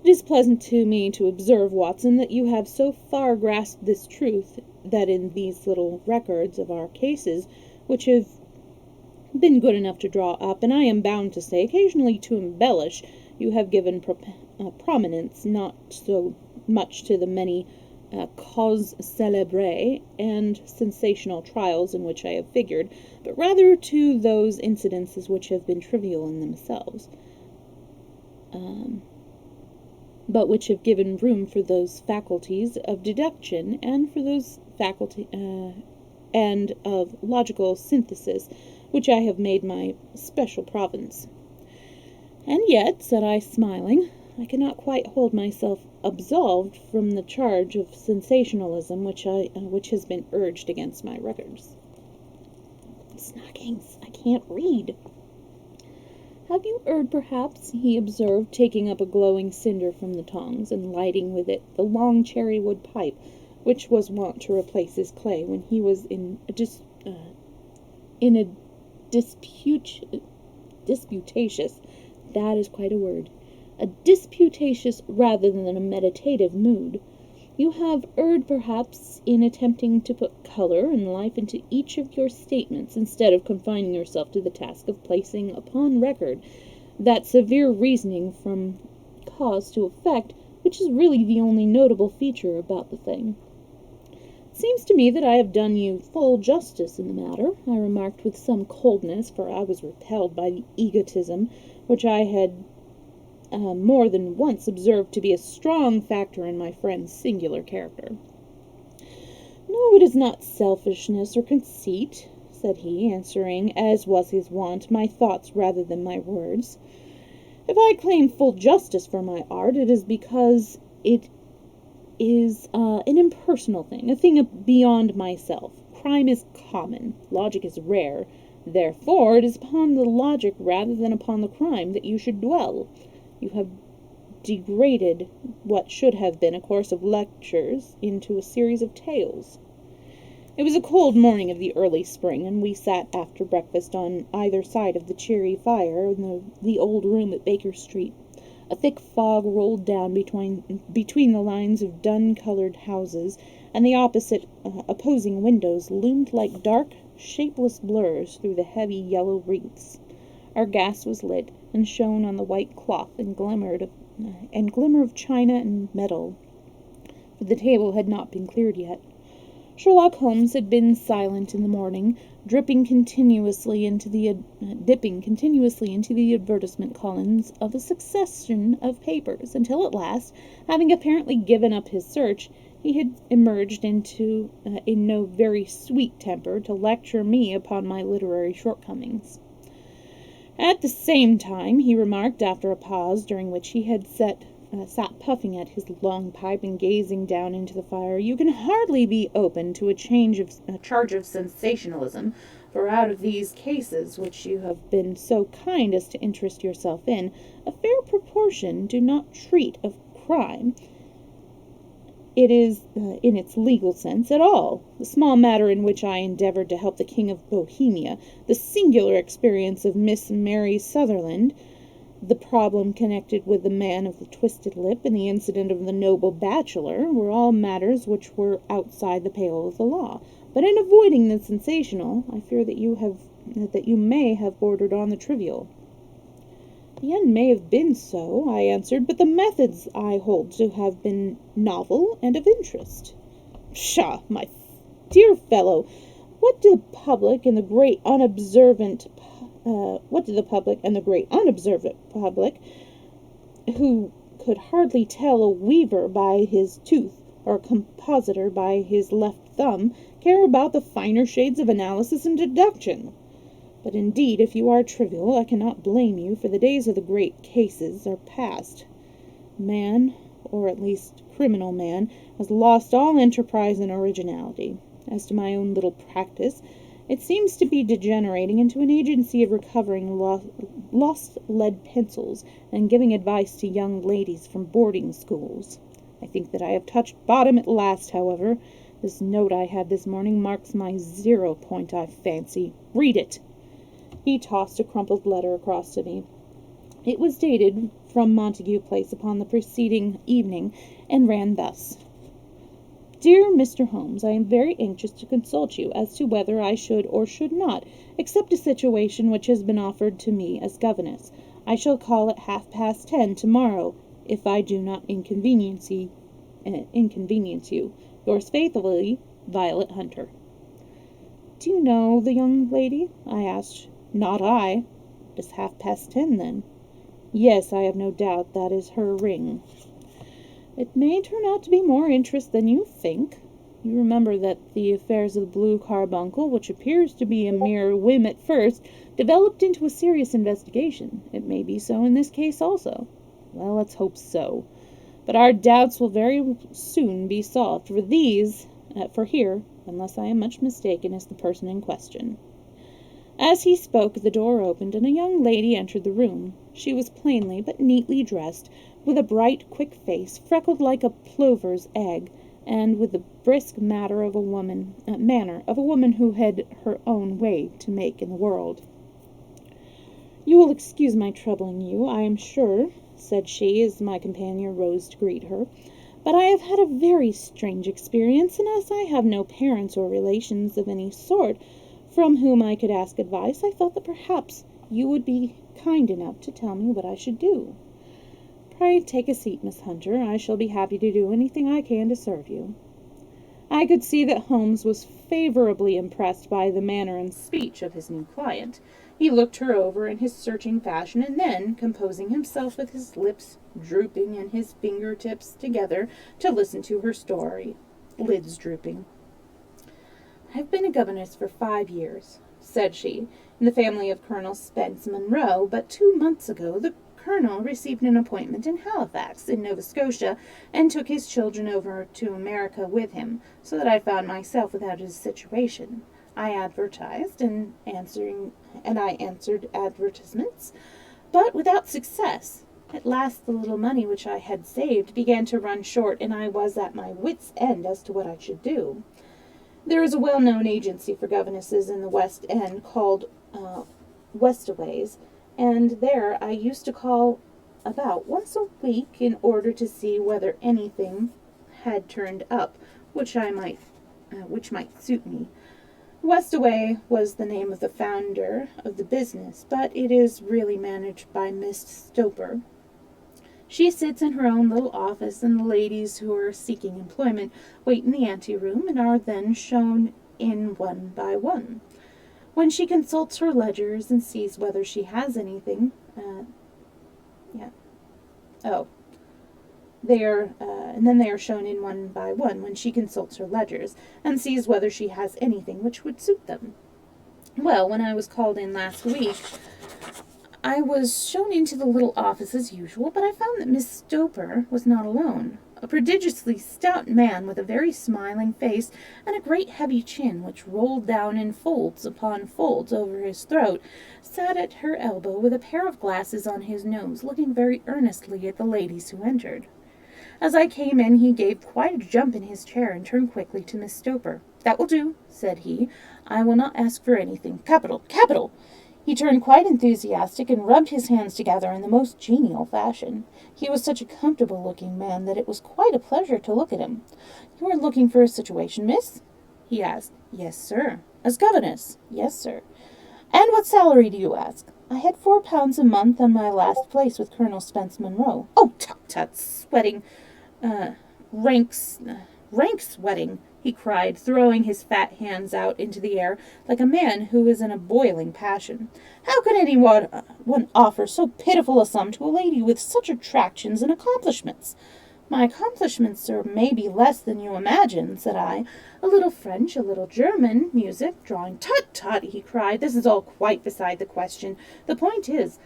A: It is pleasant to me to observe, Watson, that you have so far grasped this truth, that in these little records of our cases, which have been good enough to draw up, and I am bound to say occasionally to embellish, you have given prominence not so much to the many causes célèbres and sensational trials in which I have figured, but rather to those incidences which have been trivial in themselves, but which have given room for those faculties of deduction and for those and of logical synthesis which I have made my special province. And yet, said I, smiling, I cannot quite hold myself absolved from the charge of sensationalism which has been urged against my records. Snockings, I can't read. Have you heard, perhaps, he observed, taking up a glowing cinder from the tongs, and lighting with it the long cherry-wood pipe, which was wont to replace his clay when he was in a disputatious, that is quite a word, a disputatious rather than a meditative mood. You have erred, perhaps, in attempting to put color and life into each of your statements, instead of confining yourself to the task of placing upon record that severe reasoning from cause to effect, which is really the only notable feature about the thing. It seems to me that I have done you full justice in the matter, I remarked with some coldness, for I was repelled by the egotism which I had more than once observed to be a strong factor in my friend's singular character. No, it is not selfishness or conceit, said he, answering, as was his wont, my thoughts rather than my words. If I claim full justice for my art, it is because it is an impersonal thing, a thing beyond myself. Crime is common, logic is rare. Therefore, it is upon the logic rather than upon the crime that you should dwell. You have degraded what should have been a course of lectures into a series of tales. It was a cold morning of the early spring, and we sat after breakfast on either side of the cheery fire in the old room at Baker Street. A thick fog rolled down between the lines of dun-colored houses, and the opposing windows loomed like dark, shapeless blurs through the heavy yellow wreaths. Our gas was lit, and shone on the white cloth and glimmer of china and metal, for the table had not been cleared yet. Sherlock Holmes had been silent in the morning, dipping continuously into the advertisement columns of a succession of papers, until at last, having apparently given up his search, he had emerged into in no very sweet temper to lecture me upon my literary shortcomings. At the same time, he remarked, after a pause during which he had sat puffing at his long pipe and gazing down into the fire, "You can hardly be open to a charge of sensationalism, for out of these cases which you have been so kind as to interest yourself in, a fair proportion do not treat of crime. It is, in its legal sense, at all. The small matter in which I endeavored to help the King of Bohemia, the singular experience of Miss Mary Sutherland, the problem connected with the man of the twisted lip, and the incident of the noble bachelor, were all matters which were outside the pale of the law. But in avoiding the sensational, I fear that you may have bordered on the trivial." "The end may have been so," I answered, "but the methods I hold to have been novel and of interest." "Pshaw, my dear fellow! What do the public and the great unobservant public, who could hardly tell a weaver by his tooth, or a compositor by his left thumb, care about the finer shades of analysis and deduction? But indeed, if you are trivial, I cannot blame you, for the days of the great cases are past. Man, or at least criminal man, has lost all enterprise and originality. As to my own little practice, it seems to be degenerating into an agency of recovering lost lead pencils and giving advice to young ladies from boarding schools. I think that I have touched bottom at last, however. This note I had this morning marks my 0 point, I fancy. Read it." He tossed a crumpled letter across to me. It was dated from Montague Place upon the preceding evening, and ran thus: "Dear Mr. Holmes, I am very anxious to consult you as to whether I should or should not accept a situation which has been offered to me as governess. I shall call at 10:30 tomorrow, if I do not inconvenience you. Yours faithfully, Violet Hunter." "Do you know the young lady?" I asked. "Not I." "It is 10:30, then?" "Yes, I have no doubt that is her ring." "It may turn out to be more interest than you think. You remember that the affairs of the Blue Carbuncle, which appears to be a mere whim at first, developed into a serious investigation. It may be so in this case also." "Well, let's hope so. But our doubts will very soon be solved, for here, unless I am much mistaken, is the person in question." As he spoke, the door opened, and a young lady entered the room. She was plainly but neatly dressed, with a bright, quick face, freckled like a plover's egg, and with the brisk manner of a woman who had her own way to make in the world. "You will excuse my troubling you, I am sure," said she, as my companion rose to greet her, "but I have had a very strange experience, and as I have no parents or relations of any sort from whom I could ask advice, I thought that perhaps you would be kind enough to tell me what I should do." "Pray take a seat, Miss Hunter. I shall be happy to do anything I can to serve you." I could see that Holmes was favorably impressed by the manner and speech of his new client. He looked her over in his searching fashion, and then, composing himself with his lips drooping and his finger-tips together to listen to her story, lids drooping. "I've been a governess for 5 years," said she, "in the family of Colonel Spence Monroe, but 2 months ago the Colonel received an appointment in Halifax, in Nova Scotia, and took his children over to America with him, so that I found myself without a situation. I advertised, and I answered advertisements, but without success. At last the little money which I had saved began to run short, and I was at my wits' end as to what I should do. There is a well-known agency for governesses in the West End called Westaways, and there I used to call about once a week in order to see whether anything had turned up which might suit me. Westaway was the name of the founder of the business, but it is really managed by Miss Stoper. She sits in her own little office, and the ladies who are seeking employment wait in the anteroom and are then shown in one by one. when she consults her ledgers and sees whether she has anything. Yeah. Oh. And then they are shown in one by one when she consults her ledgers and sees whether she has anything which would suit them. Well, when I was called in last week, I was shown into the little office as usual, but I found that Miss Stoper was not alone. A prodigiously stout man with a very smiling face and a great heavy chin which rolled down in folds upon folds over his throat, sat at her elbow with a pair of glasses on his nose, looking very earnestly at the ladies who entered. As I came in, he gave quite a jump in his chair and turned quickly to Miss Stoper. "That will do," said he. "I will not ask for anything. Capital! Capital!" He turned quite enthusiastic and rubbed his hands together in the most genial fashion. He was such a comfortable-looking man that it was quite a pleasure to look at him. "You are looking for a situation, miss?" he asked. "Yes, sir." "As governess?" "Yes, sir." "And what salary do you ask?" "I had £4 a month on my last place with Colonel Spence Monroe." "Oh, tut-tut, sweating, rank sweating," he cried, throwing his fat hands out into the air like a man who is in a boiling passion. "How could anyone offer so pitiful a sum to a lady with such attractions and accomplishments?" "My accomplishments, sir, may be less than you imagine," said I. "A little French, a little German, music, drawing—" "Tut-tut!" he cried. "This is all quite beside the question. The point is,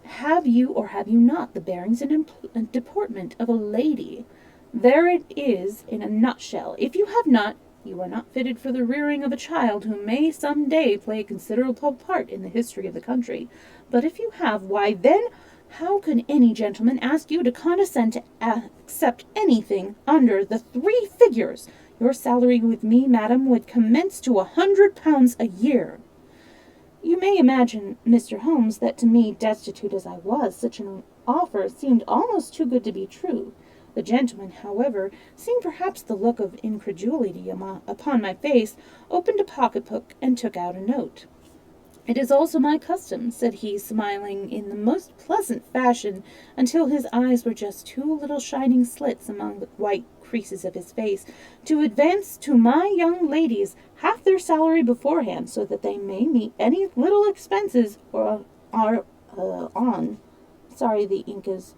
A: have you or have you not the bearings and deportment of a lady? There it is in a nutshell. If you have not, you are not fitted for the rearing of a child who may some day play a considerable part in the history of the country. But if you have, why then, how can any gentleman ask you to condescend to accept anything under the 3 figures? Your salary with me, madam, would commence to £100 a year." You may imagine, Mr. Holmes, that to me, destitute as I was, such an offer seemed almost too good to be true. The gentleman, however, seeing perhaps the look of incredulity upon my face, opened a pocket-book and took out a note. "It is also my custom," said he, smiling in the most pleasant fashion until his eyes were just 2 little shining slits among the white creases of his face, "to advance to my young ladies half their salary beforehand, so that they may meet any little expenses or are on. Sorry, the ink is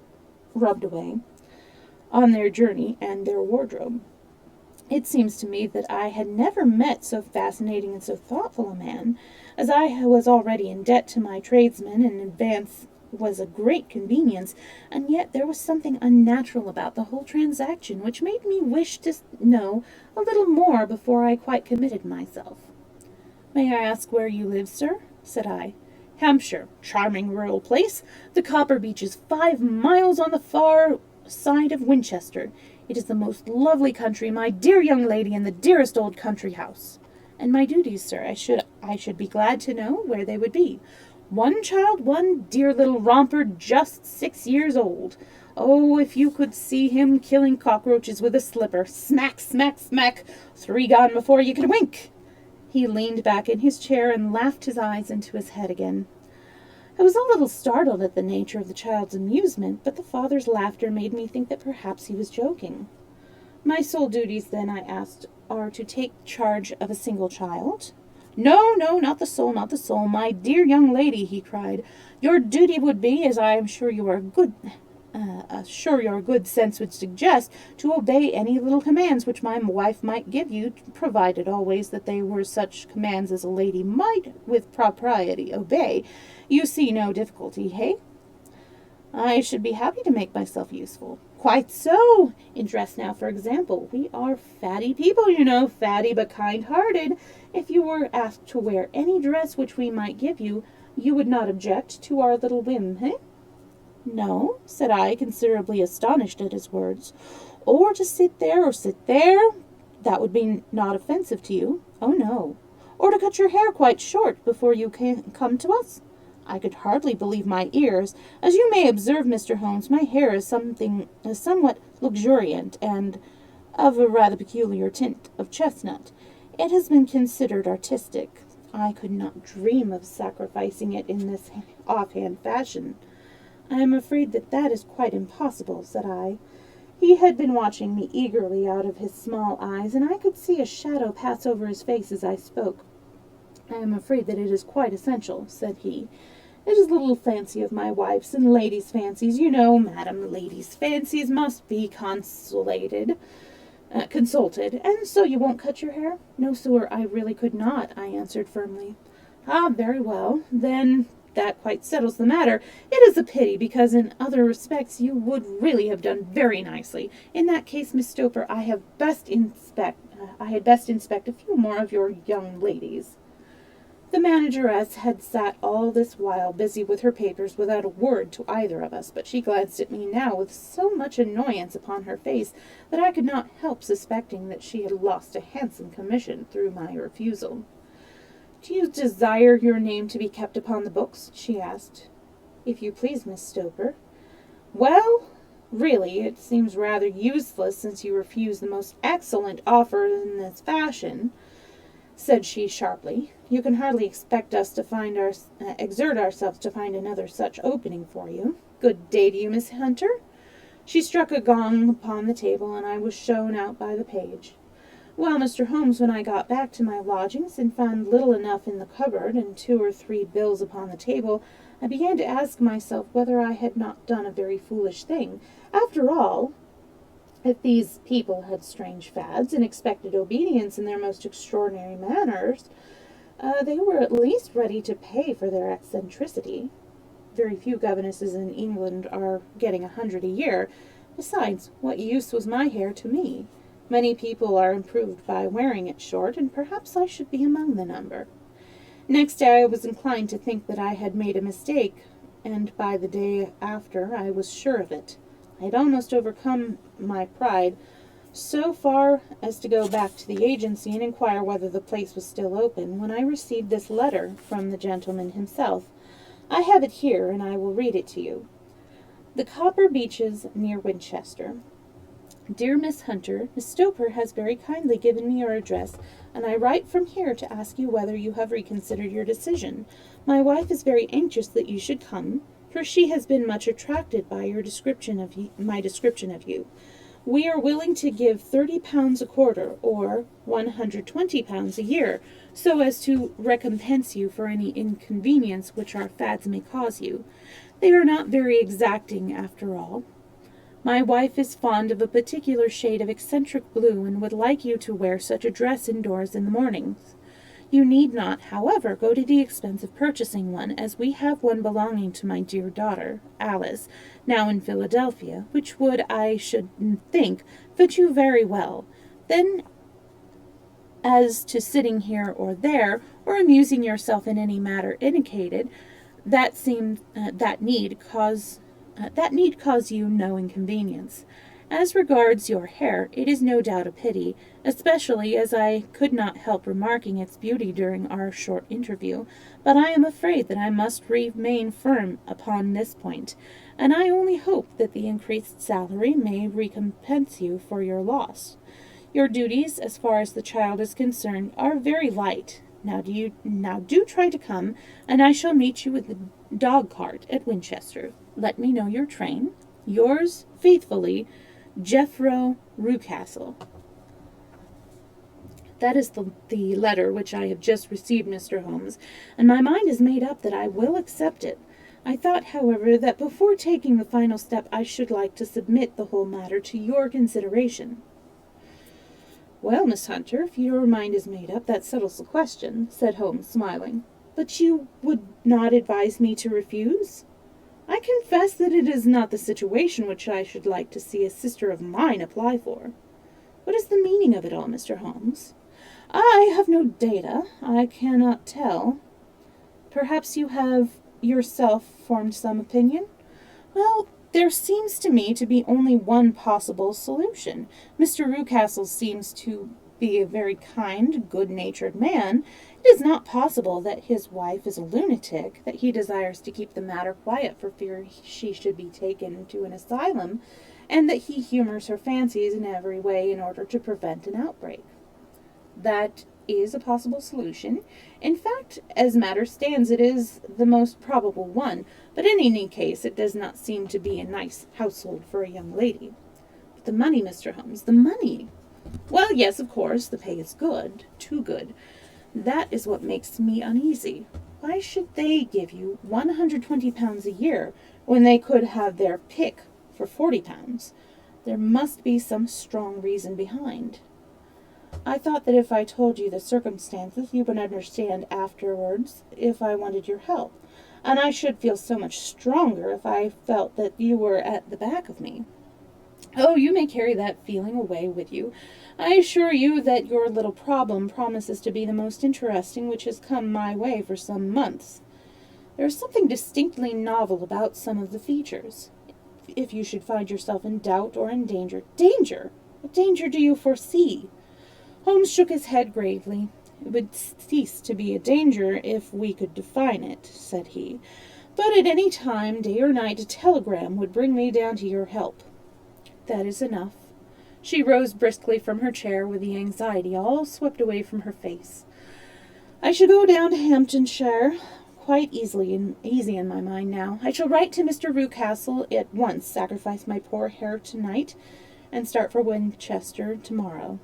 A: rubbed away. On their journey and their wardrobe." It seems to me that I had never met so fascinating and so thoughtful a man. As I was already in debt to my tradesmen, and advance was a great convenience, and yet there was something unnatural about the whole transaction which made me wish to know a little more before I quite committed myself. "May I ask where you live, sir?" said I. "Hampshire. Charming rural place. The copper beech is 5 miles on the far side of Winchester. It is the most lovely country, my dear young lady, and the dearest old country house." "And my duties, sir, I should be glad to know where they would be." "One child, one dear little romper, just 6 years old. Oh, if you could see him killing cockroaches with a slipper. Smack, smack, smack. 3 gone before you could wink." He leaned back in his chair and laughed his eyes into his head again. I was a little startled at the nature of the child's amusement, but the father's laughter made me think that perhaps he was joking. "My sole duties, then," I asked, "are to take charge of a single child?" "No, no, not the sole, not the sole, my dear young lady," he cried. "Your duty would be, as I am sure your good sense would suggest, to obey any little commands which my wife might give you, provided always that they were such commands as a lady might, with propriety, obey. You see no difficulty, hey?" "I should be happy to make myself useful." "Quite so. In dress now, for example. We are fatty people, you know, fatty but kind-hearted. If you were asked to wear any dress which we might give you, you would not object to our little whim, eh?" "No," said I, considerably astonished at his words. "Or to sit there or sit there? That would be not offensive to you?" "Oh, no." "Or to cut your hair quite short before you come to us?" I could hardly believe my ears. As you may observe, Mr. Holmes, my hair is somewhat luxuriant, and of a rather peculiar tint of chestnut. It has been considered artistic. I could not dream of sacrificing it in this offhand fashion. "I am afraid that is quite impossible," said I. He had been watching me eagerly out of his small eyes, and I could see a shadow pass over his face as I spoke. I am afraid that it is quite essential, said he. It is a little fancy of my wife's, and ladies' fancies, you know, madam, ladies' fancies must be consulted, and so you won't cut your hair? No, sir, I really could not, I answered firmly. Ah, very well, then that quite settles the matter. It is a pity, because in other respects you would really have done very nicely. In that case, Miss Stoper, I had best inspect a few more of your young ladies. The manageress had sat all this while busy with her papers without a word to either of us, but she glanced at me now with so much annoyance upon her face that I could not help suspecting that she had lost a handsome commission through my refusal. Do you desire your name to be kept upon the books? She asked. If you please, Miss Stoper. Well, really, it seems rather useless since you refuse the most excellent offer in this fashion, said she sharply. You can hardly expect us to exert ourselves to find another such opening for you. Good day to you, Miss Hunter. She struck a gong upon the table, and I was shown out by the page. Well, Mr. Holmes, when I got back to my lodgings and found little enough in the cupboard and 2 or 3 bills upon the table, I began to ask myself whether I had not done a very foolish thing. After all, if these people had strange fads and expected obedience in their most extraordinary manners, they were at least ready to pay for their eccentricity. Very few governesses in England are getting 100 a year. Besides, what use was my hair to me? Many people are improved by wearing it short, and perhaps I should be among the number. Next day I was inclined to think that I had made a mistake, and by the day after I was sure of it. I had almost overcome my pride so far as to go back to the agency and inquire whether the place was still open, when I received this letter from the gentleman himself. I have it here, and I will read it to you. The Copper Beeches, near Winchester. Dear Miss Hunter, Miss Stoper has very kindly given me your address, and I write from here to ask you whether you have reconsidered your decision. My wife is very anxious that you should come, for she has been much attracted by my description of you. We are willing to give £30 a quarter, or £120 a year, so as to recompense you for any inconvenience which our fads may cause you. They are not very exacting, after all. My wife is fond of a particular shade of eccentric blue, and would like you to wear such a dress indoors in the mornings. You need not, however, go to the expense of purchasing one, as we have one belonging to my dear daughter, Alice, now in Philadelphia, which would, I should think, fit you very well. Then, as to sitting here or there, or amusing yourself in any matter indicated, that need cause you no inconvenience. As regards your hair, it is no doubt a pity, especially as I could not help remarking its beauty during our short interview, but I am afraid that I must remain firm upon this point, and I only hope that the increased salary may recompense you for your loss. Your duties, as far as the child is concerned, are very light. Now do try to come, and I shall meet you with the dog-cart at Winchester. Let me know your train. Yours faithfully, Jeffro Rucastle. That is the letter which I have just received, Mr. Holmes, and my mind is made up that I will accept it. I thought, however, that before taking the final step I should like to submit the whole matter to your consideration. Well, Miss Hunter, if your mind is made up, that settles the question, said Holmes, smiling. But you would not advise me to refuse? I confess that it is not the situation which I should like to see a sister of mine apply for. What is the meaning of it all, Mr. Holmes? I have no data. I cannot tell. Perhaps you have yourself formed some opinion? Well, there seems to me to be only one possible solution. Mr. Rucastle seems to be a very kind, good-natured man. It is not possible that his wife is a lunatic, that he desires to keep the matter quiet for fear she should be taken to an asylum, and that he humors her fancies in every way in order to prevent an outbreak. That is a possible solution. In fact, as matters stands, it is the most probable one, but in any case it does not seem to be a nice household for a young lady. But the money, Mr. Holmes, the money! Well, yes, of course, the pay is good, too good. That is what makes me uneasy. Why should they give you £120 a year when they could have their pick for £40? There must be some strong reason behind. I thought that if I told you the circumstances, you would understand afterwards if I wanted your help, and I should feel so much stronger if I felt that you were at the back of me. Oh, you may carry that feeling away with you. I assure you that your little problem promises to be the most interesting which has come my way for some months. There is something distinctly novel about some of the features. If you should find yourself in doubt or in danger— Danger? What danger do you foresee? Holmes shook his head gravely. It would cease to be a danger if we could define it, said he. But at any time, day or night, a telegram would bring me down to your help. That is enough. She rose briskly from her chair with the anxiety all swept away from her face. I shall go down to Hamptonshire, quite easy in my mind now. I shall write to Mr. Rucastle at once, sacrifice my poor hair tonight, and start for Winchester tomorrow.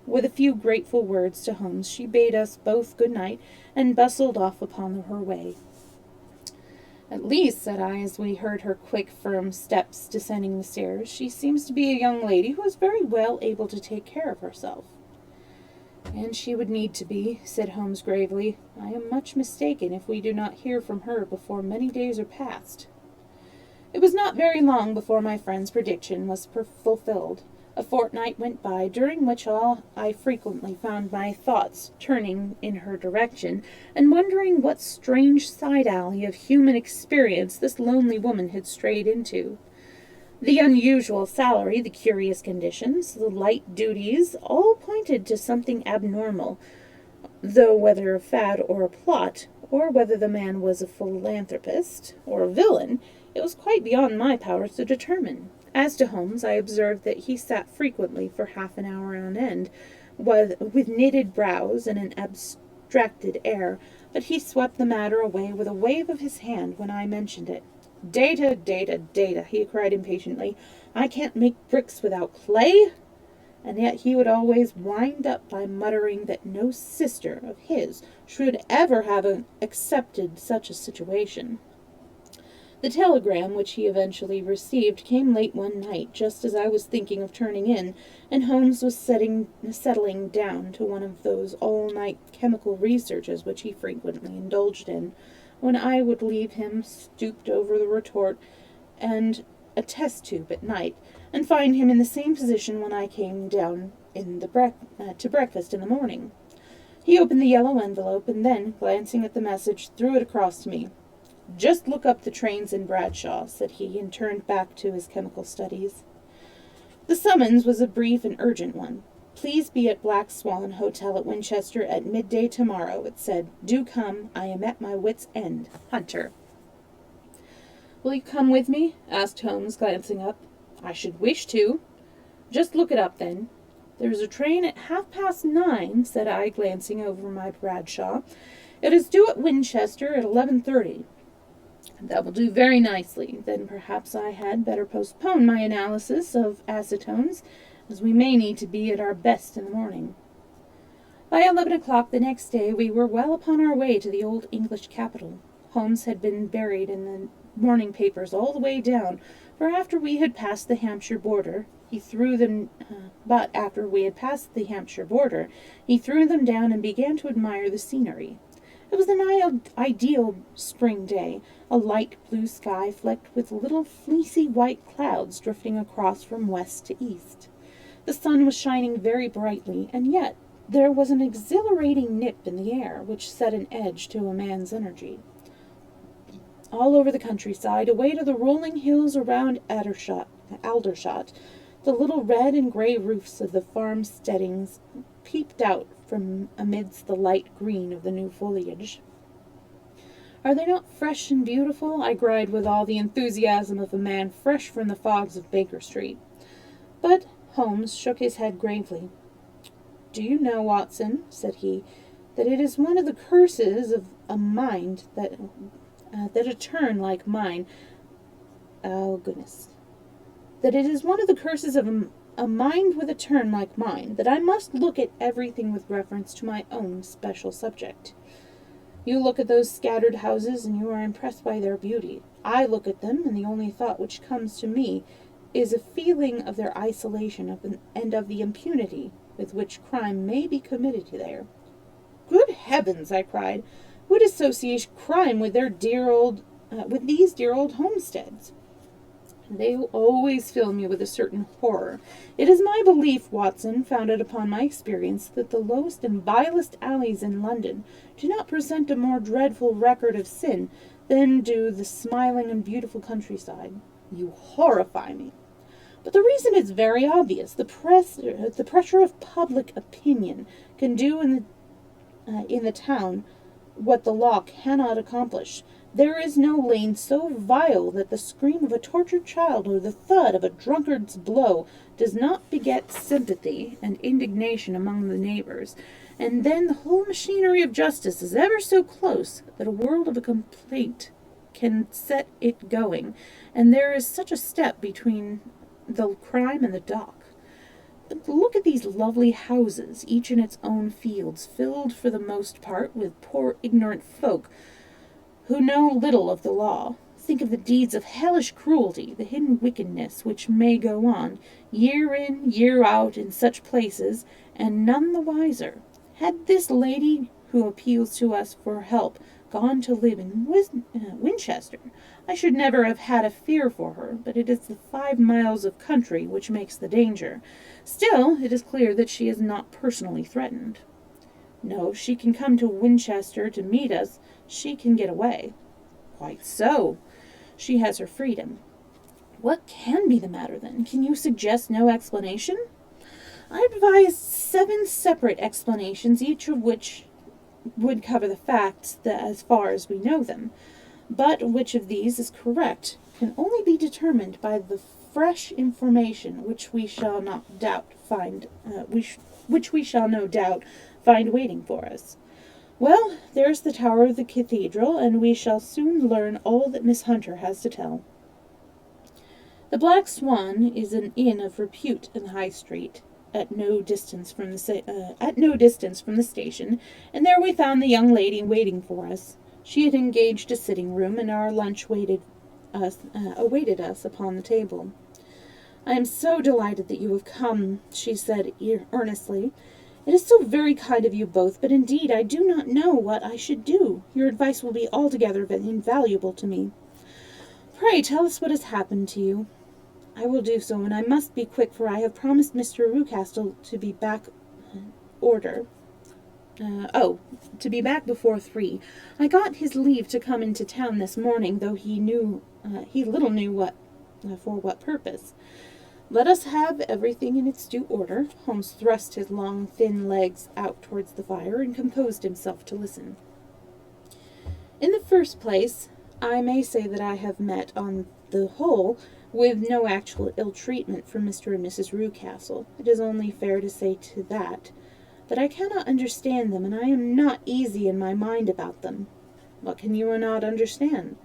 A: With a few grateful words to Holmes, she bade us both good night, and bustled off upon her way. At least, said I, as we heard her quick, firm steps descending the stairs, she seems to be a young lady who is very well able to take care of herself. And she would need to be, said Holmes gravely. I am much mistaken if we do not hear from her before many days are past. It was not very long before my friend's prediction was fulfilled. A fortnight went by, during which I frequently found my thoughts turning in her direction, and wondering what strange side alley of human experience this lonely woman had strayed into. The unusual salary, the curious conditions, the light duties, all pointed to something abnormal, though whether a fad or a plot, or whether the man was a philanthropist or a villain, it was quite beyond my powers to determine. As to Holmes, I observed that he sat frequently for half an hour on end, with knitted brows and an abstracted air, but he swept the matter away with a wave of his hand when I mentioned it. Data, data, data, he cried impatiently. I can't make bricks without clay. And yet he would always wind up by muttering that no sister of his should ever have accepted such a situation. The telegram which he eventually received came late one night, just as I was thinking of turning in, and Holmes was settling down to one of those all-night chemical researches which he frequently indulged in, when I would leave him stooped over the retort and a test tube at night, and find him in the same position when I came down to breakfast in the morning. He opened the yellow envelope, and then, glancing at the message, threw it across to me. Just look up the trains in Bradshaw, said he, and turned back to his chemical studies. The summons was a brief and urgent one. Please be at Black Swan Hotel at Winchester at midday tomorrow, it said. Do come. I am at my wit's end. Hunter. Will you come with me? Asked Holmes, glancing up. I should wish to. Just look it up, then. There is a train at 9:30, said I, glancing over my Bradshaw. It is due at Winchester at 11:30. That will do very nicely. Then perhaps I had better postpone my analysis of acetones, as we may need to be at our best in the morning. By 11 o'clock the next day we were well upon our way to the old English capital. Holmes had been buried in the morning papers all the way down, for after we had passed the Hampshire border, he threw them down and began to admire the scenery. It was an ideal spring day, a light blue sky flecked with little fleecy white clouds drifting across from west to east. The sun was shining very brightly, and yet there was an exhilarating nip in the air which set an edge to a man's energy. All over the countryside, away to the rolling hills around Aldershot, the little red and grey roofs of the farmsteadings peeped out from amidst the light green of the new foliage. Are they not fresh and beautiful? I cried with all the enthusiasm of a man fresh from the fogs of Baker Street. But Holmes shook his head gravely. Do you know, Watson, said he, that it is one of the curses of a mind that a turn like mine, that it is one of the curses of a mind with a turn like mine, that I must look at everything with reference to my own special subject. You look at those scattered houses, and you are impressed by their beauty. I look at them, and the only thought which comes to me is a feeling of their isolation and of the impunity with which crime may be committed there. Good heavens, I cried, who would associate crime with these dear old homesteads? They always fill me with a certain horror. It is my belief, Watson, founded upon my experience, that the lowest and vilest alleys in London do not present a more dreadful record of sin than do the smiling and beautiful countryside. You horrify me. But the reason is very obvious. The pressure of public opinion can do in the town what the law cannot accomplish. There is no lane so vile that the scream of a tortured child or the thud of a drunkard's blow does not beget sympathy and indignation among the neighbors. And then the whole machinery of justice is ever so close that a world of a complaint can set it going, and there is such a step between the crime and the dock. But look at these lovely houses, each in its own fields, filled for the most part with poor ignorant folk who know little of the law. Think of the deeds of hellish cruelty, the hidden wickedness which may go on, year in, year out, in such places, and none the wiser. Had this lady, who appeals to us for help, gone to live in Winchester, I should never have had a fear for her, but it is the 5 miles of country which makes the danger. Still, it is clear that she is not personally threatened. No, she can come to Winchester to meet us. She can get away. Quite so. She has her freedom. What can be the matter, then? Can you suggest no explanation? I advise 7 separate explanations, each of which would cover the facts as far as we know them. But which of these is correct can only be determined by the fresh information which we shall no doubt find waiting for us. Well, there's the tower of the cathedral, and we shall soon learn all that Miss Hunter has to tell. The Black Swan is an inn of repute in High Street, at no distance from the station, and there we found the young lady waiting for us. She had engaged a sitting room, and our lunch awaited us upon the table. I am so delighted that you have come, she said earnestly. It is so very kind of you both, but indeed I do not know what I should do. Your advice will be altogether invaluable to me. Pray tell us what has happened to you. I will do so, and I must be quick, for I have promised Mr. Rucastle to be back before 3. I got his leave to come into town this morning, though he little knew for what purpose. Let us have everything in its due order. Holmes thrust his long, thin legs out towards the fire and composed himself to listen. In the first place, I may say that I have met, on the whole, with no actual ill-treatment from Mr. and Mrs. Rucastle. It is only fair to say to that. But I cannot understand them, and I am not easy in my mind about them. What can you not understand?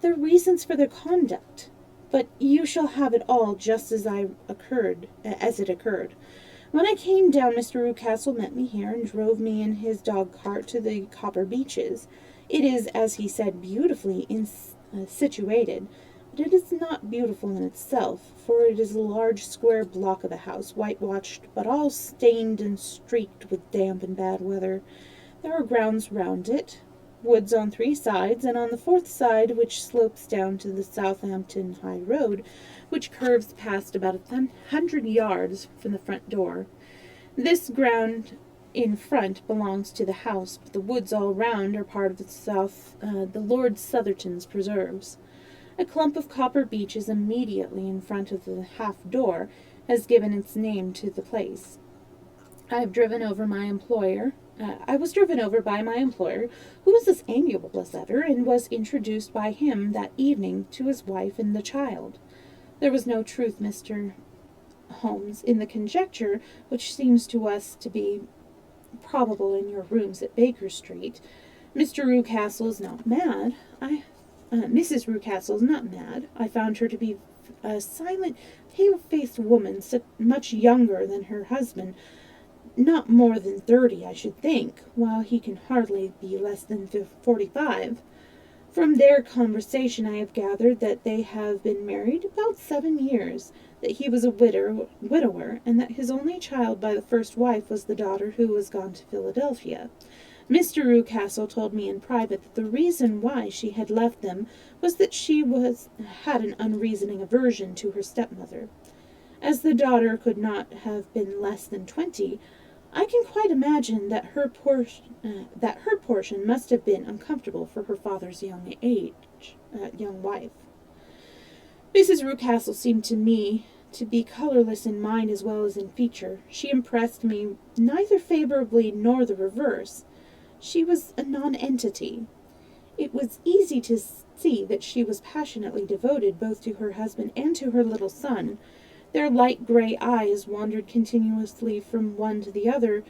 A: Their reasons for their conduct. But you shall have it all just as it occurred. When I came down, Mr. Rucastle met me here and drove me in his dog-cart to the Copper Beeches. It is, as he said, beautifully situated, but it is not beautiful in itself, for it is a large square block of a house, whitewashed, but all stained and streaked with damp and bad weather. There are grounds round it, woods on 3 sides, and on the 4th side, which slopes down to the Southampton High Road, which curves past about 100 yards from the front door. This ground in front belongs to the house, but the woods all round are part of the Lord Southerton's preserves. A clump of copper beeches immediately in front of the half-door has given its name to the place. I was driven over by my employer, who was as amiable as ever, and was introduced by him that evening to his wife and the child. There was no truth, Mr. Holmes, in the conjecture which seems to us to be probable in your rooms at Baker Street. Mr. Rucastle is not mad. Mrs. Rucastle is not mad. I found her to be a silent, pale-faced woman, much younger than her husband, not more than 30, I should think, while he can hardly be less than 45. From their conversation I have gathered that they have been married about 7 years, that he was a widower, and that his only child by the first wife was the daughter who was gone to Philadelphia. Mr. Rucastle told me in private that the reason why she had left them was that she had an unreasoning aversion to her stepmother. As the daughter could not have been less than 20, I can quite imagine that her portion must have been uncomfortable for her father's young wife. Mrs. Rucastle seemed to me to be colorless in mind as well as in feature. She impressed me neither favorably nor the reverse. She was a nonentity. It was easy to see that she was passionately devoted both to her husband and to her little son. Their light gray eyes wandered continuously from one to the other,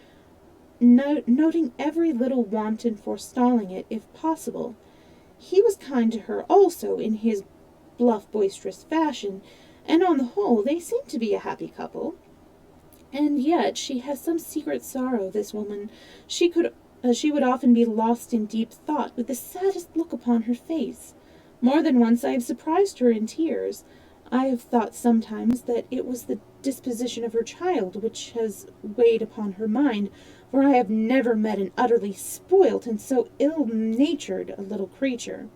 A: noting every little want and forestalling it, if possible. He was kind to her also in his bluff, boisterous fashion, and on the whole they seemed to be a happy couple. And yet she has some secret sorrow, this woman. She would often be lost in deep thought, with the saddest look upon her face. More than once I have surprised her in tears. I have thought sometimes that it was the disposition of her child which has weighed upon her mind, for I have never met an utterly spoilt and so ill-natured a little creature.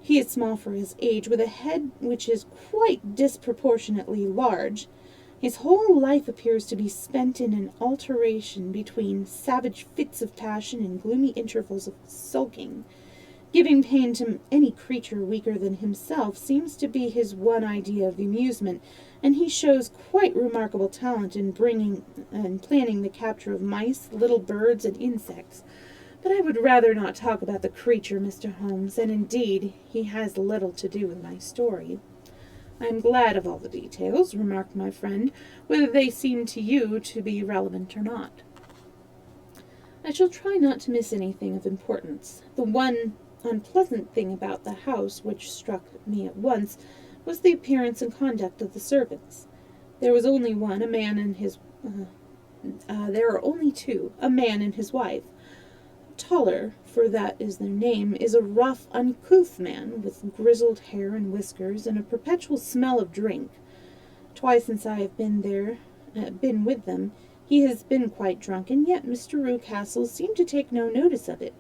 A: He is small for his age, with a head which is quite disproportionately large. His whole life appears to be spent in an alternation between savage fits of passion and gloomy intervals of sulking. Giving pain to any creature weaker than himself seems to be his one idea of amusement, and he shows quite remarkable talent in bringing and planning the capture of mice, little birds, and insects. But I would rather not talk about the creature, Mr. Holmes, and indeed he has little to do with my story. I am glad of all the details, remarked my friend, whether they seem to you to be relevant or not. I shall try not to miss anything of importance. The one unpleasant thing about the house which struck me at once was the appearance and conduct of the servants. There was only one, a man and his there are only two, a man and his wife. Toller, for that is their name, is a rough, uncouth man, with grizzled hair and whiskers, and a perpetual smell of drink. Twice since I have been with them, he has been quite drunk, and yet Mr. Rucastle seemed to take no notice of it.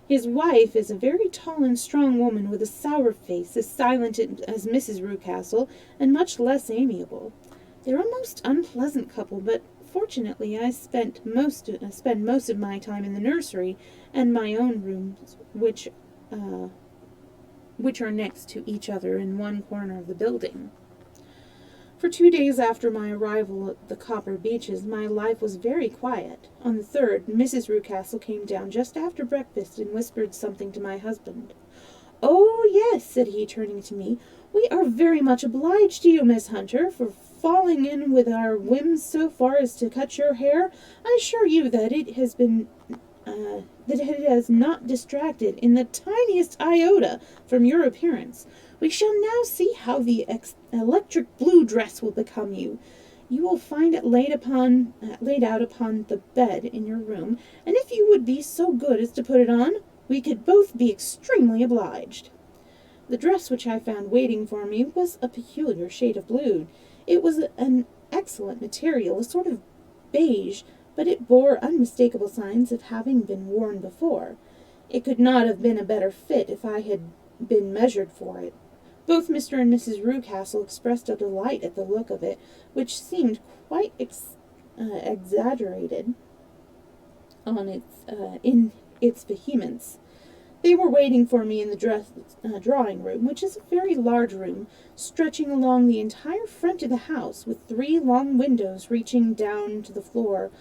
A: His wife is a very tall and strong woman with a sour face, as silent as Mrs. Rucastle, and much less amiable. They're a most unpleasant couple, but fortunately I spend most of my time in the nursery and my own rooms, which are next to each other in one corner of the building. For 2 days after my arrival at the Copper Beeches, my life was very quiet. On the third, Mrs. Rucastle came down just after breakfast and whispered something to my husband. "Oh, yes," said he, turning to me, "we are very much obliged to you, Miss Hunter, for falling in with our whims so far as to cut your hair. I assure you that it has not distracted in the tiniest iota from your appearance. We shall now see how the electric blue dress will become you. You will find it laid out upon the bed in your room, and if you would be so good as to put it on, we could both be extremely obliged." The dress which I found waiting for me was a peculiar shade of blue. It was an excellent material, a sort of beige, but it bore unmistakable signs of having been worn before. It could not have been a better fit if I had been measured for it. Both Mr. and Mrs. Rucastle expressed a delight at the look of it, which seemed quite exaggerated in its vehemence. They were waiting for me in the drawing-room, which is a very large room, stretching along the entire front of the house, with 3 long windows reaching down to the floor.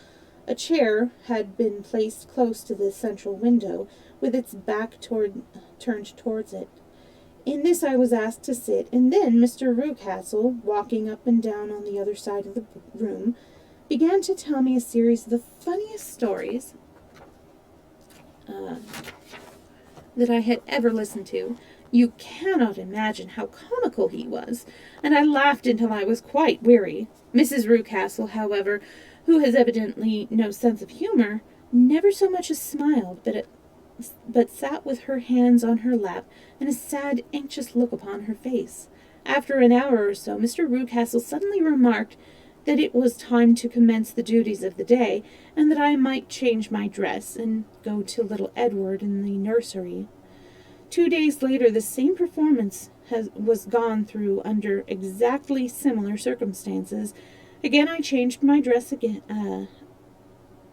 A: A chair had been placed close to the central window, with its back turned towards it. In this I was asked to sit, and then Mr. Rucastle, walking up and down on the other side of the room, began to tell me a series of the funniest stories that I had ever listened to. You cannot imagine how comical he was, and I laughed until I was quite weary. Mrs. Rucastle, however, who has evidently no sense of humour, never so much as smiled, but sat with her hands on her lap and a sad, anxious look upon her face. After an hour or so, Mr. Rucastle suddenly remarked that it was time to commence the duties of the day, and that I might change my dress and go to little Edward in the nursery. 2 days later, the same performance was gone through under exactly similar circumstances. Again I changed my dress. Again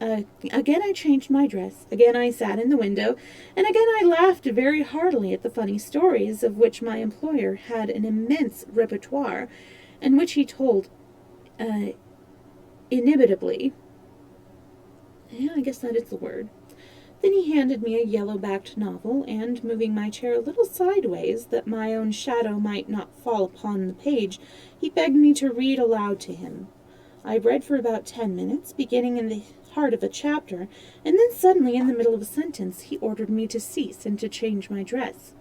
A: I changed my dress. Again I sat in the window, and again I laughed very heartily at the funny stories of which my employer had an immense repertoire, and which he told inimitably. Yeah, I guess that is the word. Then he handed me a yellow-backed novel, and, moving my chair a little sideways, that my own shadow might not fall upon the page, he begged me to read aloud to him. I read for about 10 minutes, beginning in the heart of a chapter, and then suddenly, in the middle of a sentence, he ordered me to cease and to change my dress.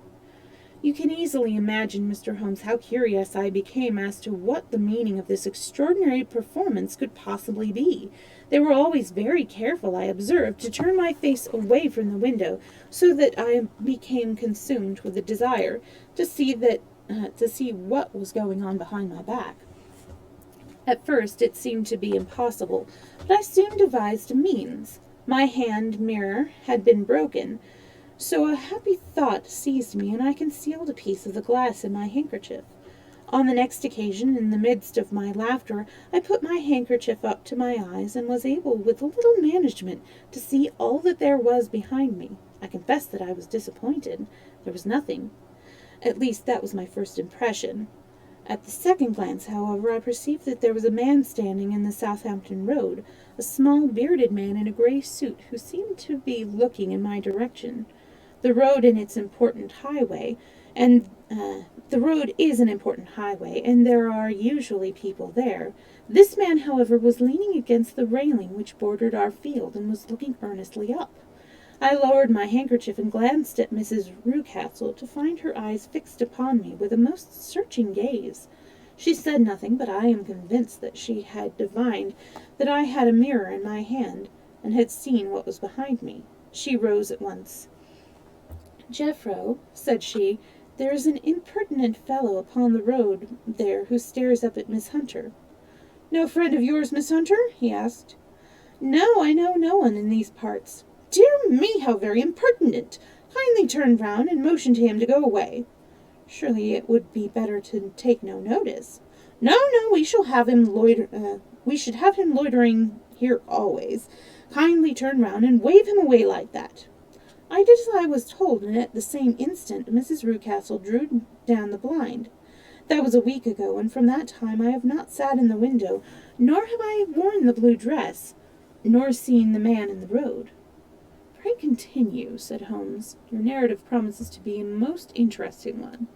A: You can easily imagine, Mr. Holmes, how curious I became as to what the meaning of this extraordinary performance could possibly be. They were always very careful, I observed, to turn my face away from the window, so that I became consumed with a desire to see what was going on behind my back. At first it seemed to be impossible, but I soon devised a means. My hand mirror had been broken, so a happy thought seized me, and I concealed a piece of the glass in my handkerchief. On the next occasion, in the midst of my laughter, I put my handkerchief up to my eyes, and was able, with a little management, to see all that there was behind me. I confess that I was disappointed. There was nothing. At least that was my first impression. At the second glance, however, I perceived that there was a man standing in the Southampton Road, a small bearded man in a grey suit, who seemed to be looking in my direction. The road is an important highway, and there are usually people there. This man, however, was leaning against the railing which bordered our field, and was looking earnestly up. I lowered my handkerchief and glanced at Mrs. Rucastle, to find her eyes fixed upon me with a most searching gaze. She said nothing, but I am convinced that she had divined that I had a mirror in my hand, and had seen what was behind me. She rose at once. "Jeffro," said she, "there is an impertinent fellow upon the road there who stares up at Miss Hunter." "No friend of yours, Miss Hunter?" he asked. "No, I know no one in these parts." "Dear me, how very impertinent! Kindly turn round and motion to him to go away." "Surely it would be better to take no notice." No, we should have him loitering here always. Kindly turn round and wave him away like that." I did as I was told, and at the same instant Mrs. Rucastle drew down the blind. That was a week ago, and from that time I have not sat in the window, nor have I worn the blue dress, nor seen the man in the road. "Pray continue," said Holmes. "Your narrative promises to be a most interesting one."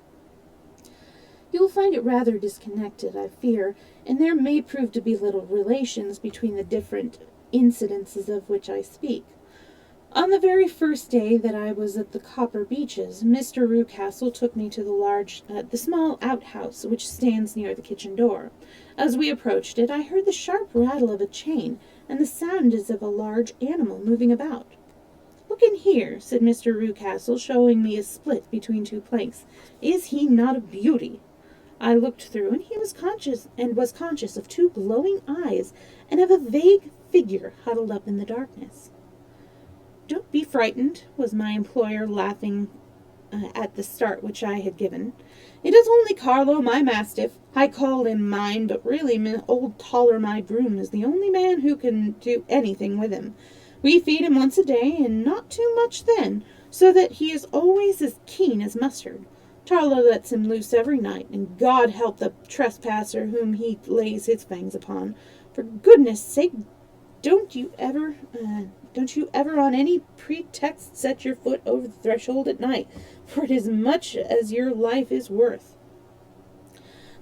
A: "You will find it rather disconnected, I fear, and there may prove to be little relations between the different incidences of which I speak. On the very first day that I was at the Copper Beeches, Mr. Rucastle took me to the small outhouse which stands near the kitchen door. As we approached it, I heard the sharp rattle of a chain, and the sound as of a large animal moving about. "Look in here," said Mr. Rucastle, showing me a split between two planks. "Is he not a beauty?" I looked through, and he was conscious of two glowing eyes, and of a vague figure huddled up in the darkness. "Don't be frightened," was my employer, laughing at the start which I had given. "It is only Carlo, my mastiff. I call him mine, but really old Toller, my groom, is the only man who can do anything with him. We feed him once a day, and not too much then, so that he is always as keen as mustard. Toller lets him loose every night, and God help the trespasser whom he lays his fangs upon. For goodness' sake, don't you ever on any pretext set your foot over the threshold at night, for it is much as your life is worth."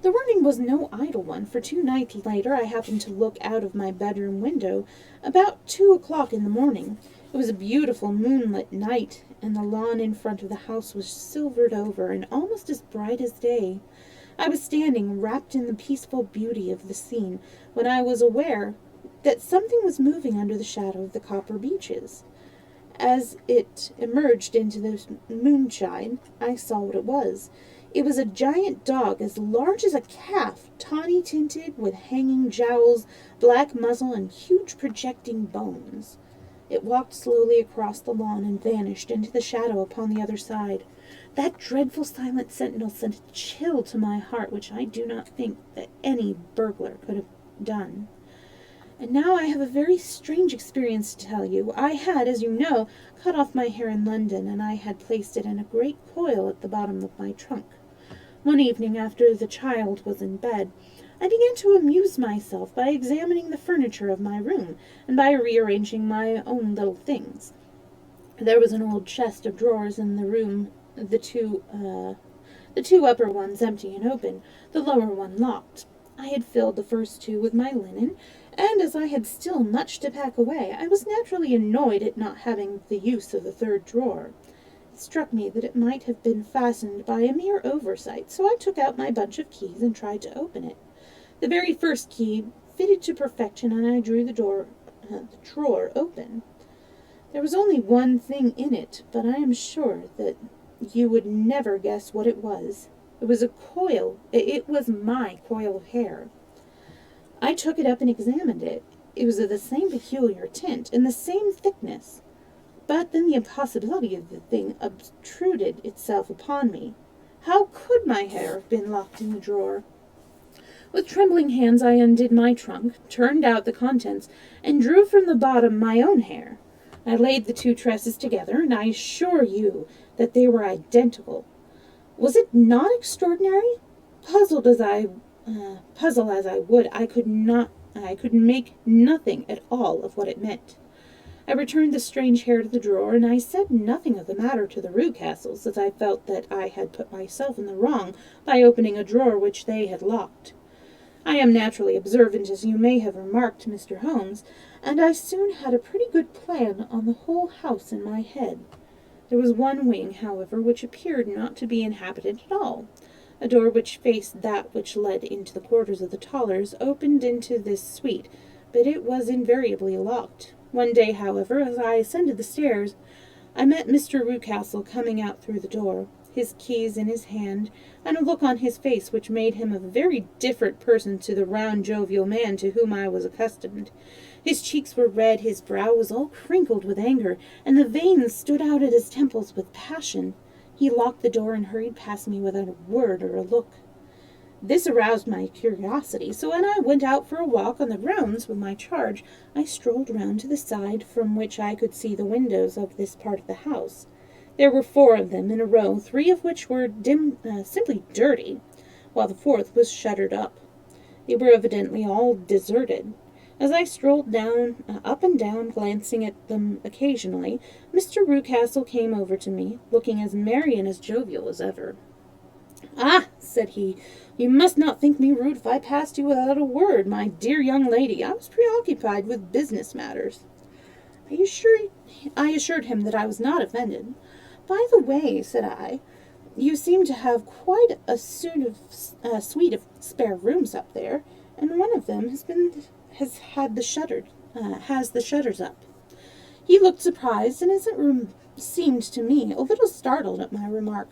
A: The warning was no idle one, for 2 nights later I happened to look out of my bedroom window about 2 o'clock in the morning. It was a beautiful moonlit night, and the lawn in front of the house was silvered over and almost as bright as day. I was standing, wrapped in the peaceful beauty of the scene, when I was aware that something was moving under the shadow of the copper beeches. As it emerged into the moonshine, I saw what it was. It was a giant dog as large as a calf, tawny-tinted, with hanging jowls, black muzzle, and huge projecting bones. It walked slowly across the lawn and vanished into the shadow upon the other side. That dreadful silent sentinel sent a chill to my heart which I do not think that any burglar could have done. And now I have a very strange experience to tell you. I had, as you know, cut off my hair in London, and I had placed it in a great coil at the bottom of my trunk. One evening, after the child was in bed, I began to amuse myself by examining the furniture of my room, and by rearranging my own little things. There was an old chest of drawers in the room, the two upper ones empty and open, the lower one locked. I had filled the first two with my linen, and as I had still much to pack away, I was naturally annoyed at not having the use of the third drawer. It struck me that it might have been fastened by a mere oversight, so I took out my bunch of keys and tried to open it. The very first key fitted to perfection, and I drew the drawer open. There was only one thing in it, but I am sure that you would never guess what it was. It was a coil. It was my coil of hair. I took it up and examined it. It was of the same peculiar tint and the same thickness. But then the impossibility of the thing obtruded itself upon me. How could my hair have been locked in the drawer? With trembling hands I undid my trunk, turned out the contents, and drew from the bottom my own hair. I laid the two tresses together, and I assure you that they were identical. Was it not extraordinary? Puzzle as I would, I could make nothing at all of what it meant. I returned the strange hair to the drawer, and I said nothing of the matter to the Rucastles, as I felt that I had put myself in the wrong by opening a drawer which they had locked. I am naturally observant, as you may have remarked, Mr. Holmes, and I soon had a pretty good plan on the whole house in my head. There was one wing, however, which appeared not to be inhabited at all. A door which faced that which led into the quarters of the Tollers opened into this suite, but it was invariably locked. One day, however, as I ascended the stairs, I met Mr. Rucastle coming out through the door, his keys in his hand, and a look on his face which made him a very different person to the round, jovial man to whom I was accustomed. His cheeks were red, his brow was all crinkled with anger, and the veins stood out at his temples with passion. He locked the door and hurried past me without a word or a look. This aroused my curiosity, so when I went out for a walk on the grounds with my charge, I strolled round to the side from which I could see the windows of this part of the house. There were 4 of them in a row, 3 of which were simply dirty, while the 4th was shuttered up. They were evidently all deserted. As I strolled up and down, glancing at them occasionally, Mr. Rucastle came over to me, looking as merry and as jovial as ever. "Ah," said he, "you must not think me rude if I passed you without a word, my dear young lady. I was preoccupied with business matters." I assured him that I was not offended. "By the way," said I, "you seem to have quite a suite of spare rooms up there, and one of them has the shutters up." He looked surprised, and as it seemed to me, a little startled at my remark.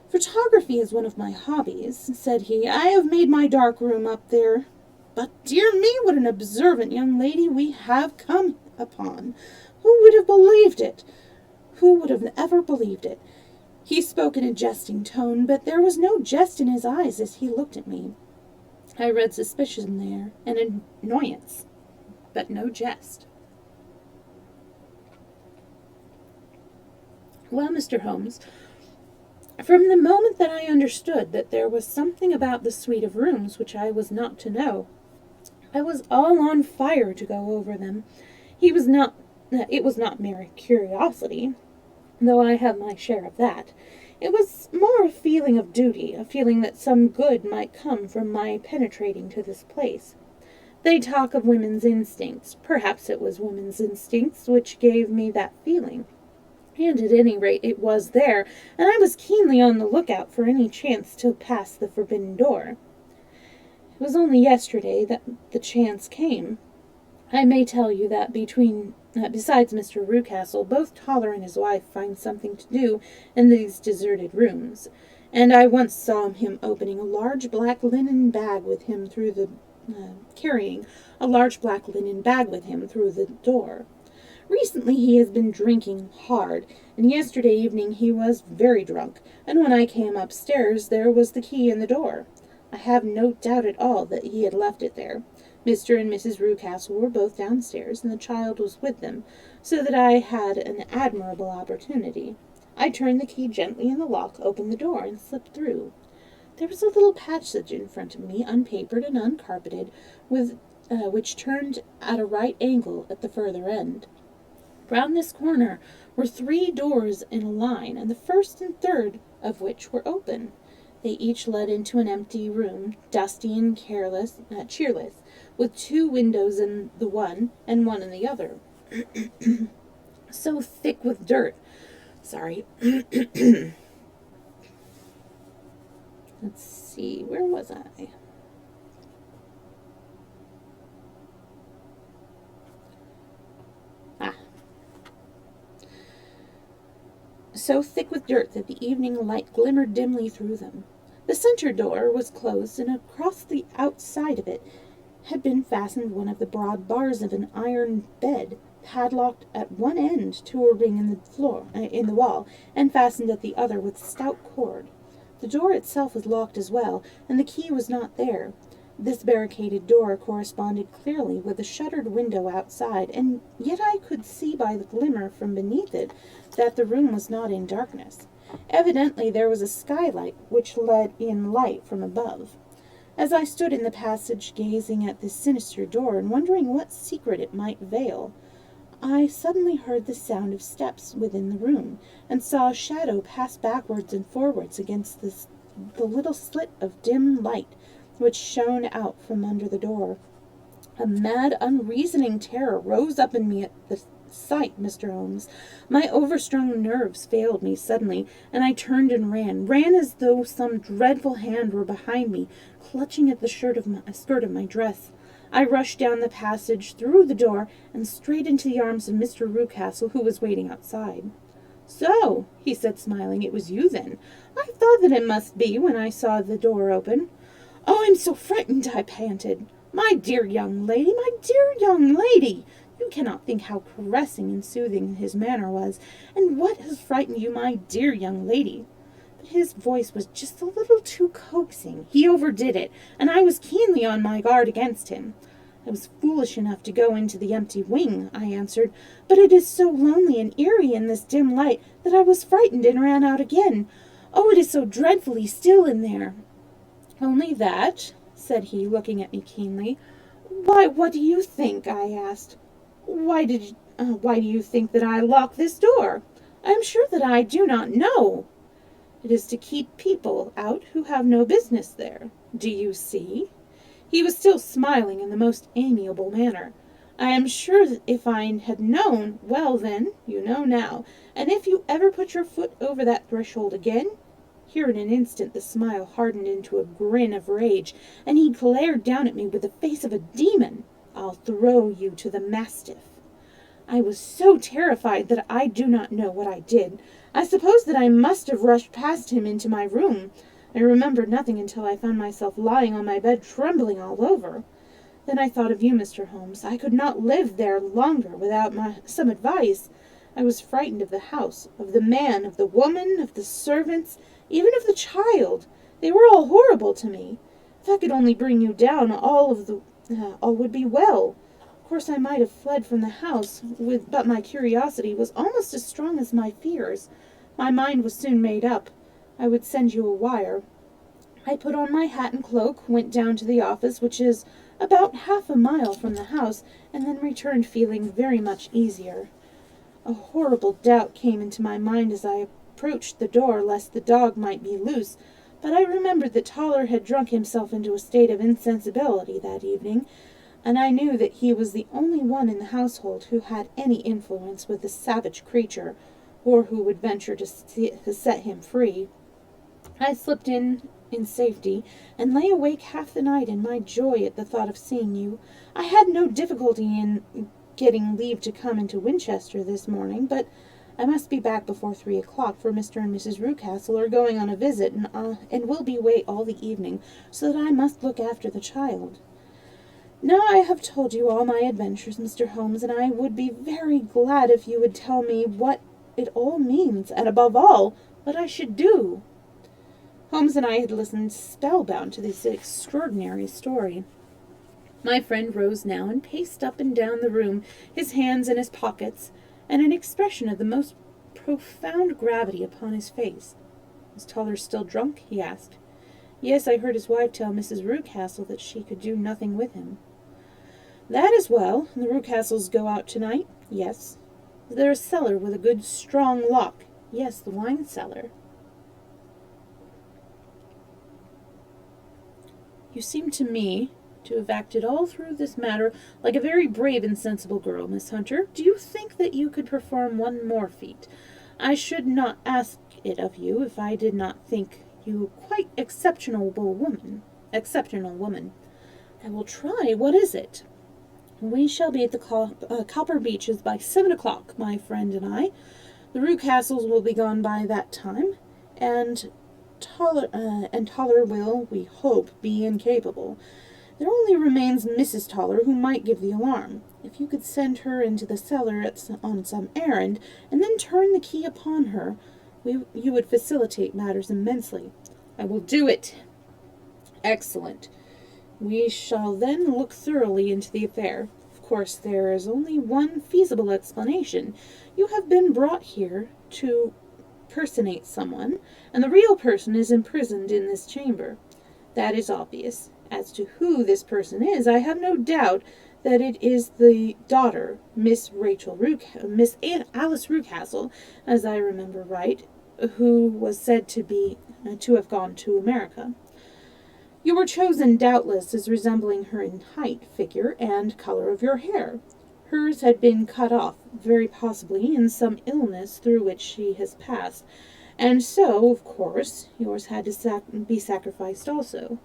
A: "Photography is one of my hobbies," said he. "I have made my dark room up there. But, dear me, what an observant young lady we have come upon! Who would have believed it? Who would have ever believed it?" He spoke in a jesting tone, but there was no jest in his eyes as he looked at me. I read suspicion there, and annoyance, but no jest. Well, Mr. Holmes, from the moment that I understood that there was something about the suite of rooms which I was not to know, I was all on fire to go over them. It was not mere curiosity, though I have my share of that. It was more a feeling of duty, a feeling that some good might come from my penetrating to this place. They talk of women's instincts. Perhaps it was women's instincts which gave me that feeling. And at any rate it was there, and I was keenly on the lookout for any chance to pass the forbidden door. It was only yesterday that the chance came. I may tell you that besides Mr. Rucastle, both Toller and his wife find something to do in these deserted rooms, and I once saw him opening a large black linen bag with him through the carrying a large black linen bag with him through the door. Recently he has been drinking hard, and yesterday evening he was very drunk, and when I came upstairs there was the key in the door. I have no doubt at all that he had left it there. Mr. and Mrs. Rucastle were both downstairs, and the child was with them, so that I had an admirable opportunity. I turned the key gently in the lock, opened the door, and slipped through. There was a little passage in front of me, unpapered and uncarpeted, which turned at a right angle at the further end. Round this corner were 3 doors in a line, and the first and third of which were open. They each led into an empty room, dusty and cheerless, with 2 windows in the one and one in the other. So thick with dirt. Sorry. Let's see, where was I? So thick with dirt that the evening light glimmered dimly through them. The center door was closed, and across the outside of it had been fastened one of the broad bars of an iron bed, padlocked at one end to a ring in the wall, and fastened at the other with stout cord. The door itself was locked as well, and the key was not there. This barricaded door corresponded clearly with the shuttered window outside, and yet I could see by the glimmer from beneath it that the room was not in darkness. Evidently there was a skylight which let in light from above. As I stood in the passage gazing at this sinister door and wondering what secret it might veil, I suddenly heard the sound of steps within the room, and saw a shadow pass backwards and forwards against the little slit of dim light which shone out from under the door. A mad, unreasoning terror rose up in me at the sight, Mr. Holmes. My overstrung nerves failed me suddenly, and I turned and ran as though some dreadful hand were behind me, clutching at the skirt of my dress. I rushed down the passage, through the door, and straight into the arms of Mr. Rucastle, who was waiting outside. "So," he said, smiling, "it was you, then. I thought that it must be when I saw the door open." "Oh, I'm so frightened," I panted. My dear young lady! You cannot think how caressing and soothing his manner was, and what has frightened you, my dear young lady?" But his voice was just a little too coaxing. He overdid it, and I was keenly on my guard against him. "I was foolish enough to go into the empty wing," I answered, "but it is so lonely and eerie in this dim light that I was frightened and ran out again. Oh, it is so dreadfully still in there." "Only that?" said he, looking at me keenly. "Why, what do you think?" I asked. Why do you think that I locked this door? I am sure that I do not know." "It is to keep people out who have no business there. Do you see?" He was still smiling in the most amiable manner. "I am sure that if I had known, well then, you know now, and if you ever put your foot over that threshold again—" Here in an instant the smile hardened into a grin of rage, and he glared down at me with the face of a demon. "I'll throw you to the mastiff." I was so terrified that I do not know what I did. I suppose that I must have rushed past him into my room. I remembered nothing until I found myself lying on my bed, trembling all over. Then I thought of you, Mr. Holmes. I could not live there longer without some advice. I was frightened of the house, of the man, of the woman, of the servants, even of the child. They were all horrible to me. If I could only bring you down, all would be well. Of course I might have fled from the house, but my curiosity was almost as strong as my fears. My mind was soon made up. I would send you a wire. I put on my hat and cloak, went down to the office, which is about half a mile from the house, and then returned feeling very much easier. A horrible doubt came into my mind as I approached the door lest the dog might be loose, but I remembered that Toller had drunk himself into a state of insensibility that evening, and I knew that he was the only one in the household who had any influence with the savage creature, or who would venture to set him free. I slipped in safety, and lay awake half the night in my joy at the thought of seeing you. I had no difficulty in getting leave to come into Winchester this morning, but I must be back before 3 o'clock, for Mr. and Mrs. Rucastle are going on a visit, and will be away all the evening, so that I must look after the child. Now I have told you all my adventures, Mr. Holmes, and I would be very glad if you would tell me what it all means, and above all, what I should do. Holmes and I had listened spellbound to this extraordinary story. My friend rose now and paced up and down the room, his hands in his pockets, and an expression of the most profound gravity upon his face. "Is Toller still drunk?" he asked. "Yes, I heard his wife tell Mrs. Rucastle that she could do nothing with him." "That is well. The Rucastles go out tonight?" "Yes." "Is there a cellar with a good strong lock?" "Yes, the wine cellar." "You seem to me to have acted all through this matter like a very brave and sensible girl, Miss Hunter. Do you think that you could perform one more feat? I should not ask it of you if I did not think you quite exceptional woman. I will try. What is it?" "We shall be at the Copper Beeches by 7 o'clock, my friend and I. The Rucastles will be gone by that time, and Toller will, we hope, be incapable. There only remains Mrs. Toller, who might give the alarm. If you could send her into the cellar on some errand, and then turn the key upon her, you would facilitate matters immensely." "I will do it." "Excellent. We shall then look thoroughly into the affair. Of course, there is only one feasible explanation. You have been brought here to personate someone, and the real person is imprisoned in this chamber. That is obvious. As to who this person is, I have no doubt that it is the daughter, Miss Alice Rucastle, as I remember right, who was said to have gone to America. You were chosen, doubtless, as resembling her in height, figure, and color of your hair. Hers had been cut off, very possibly in some illness through which she has passed, and so, of course, yours had to be sacrificed also.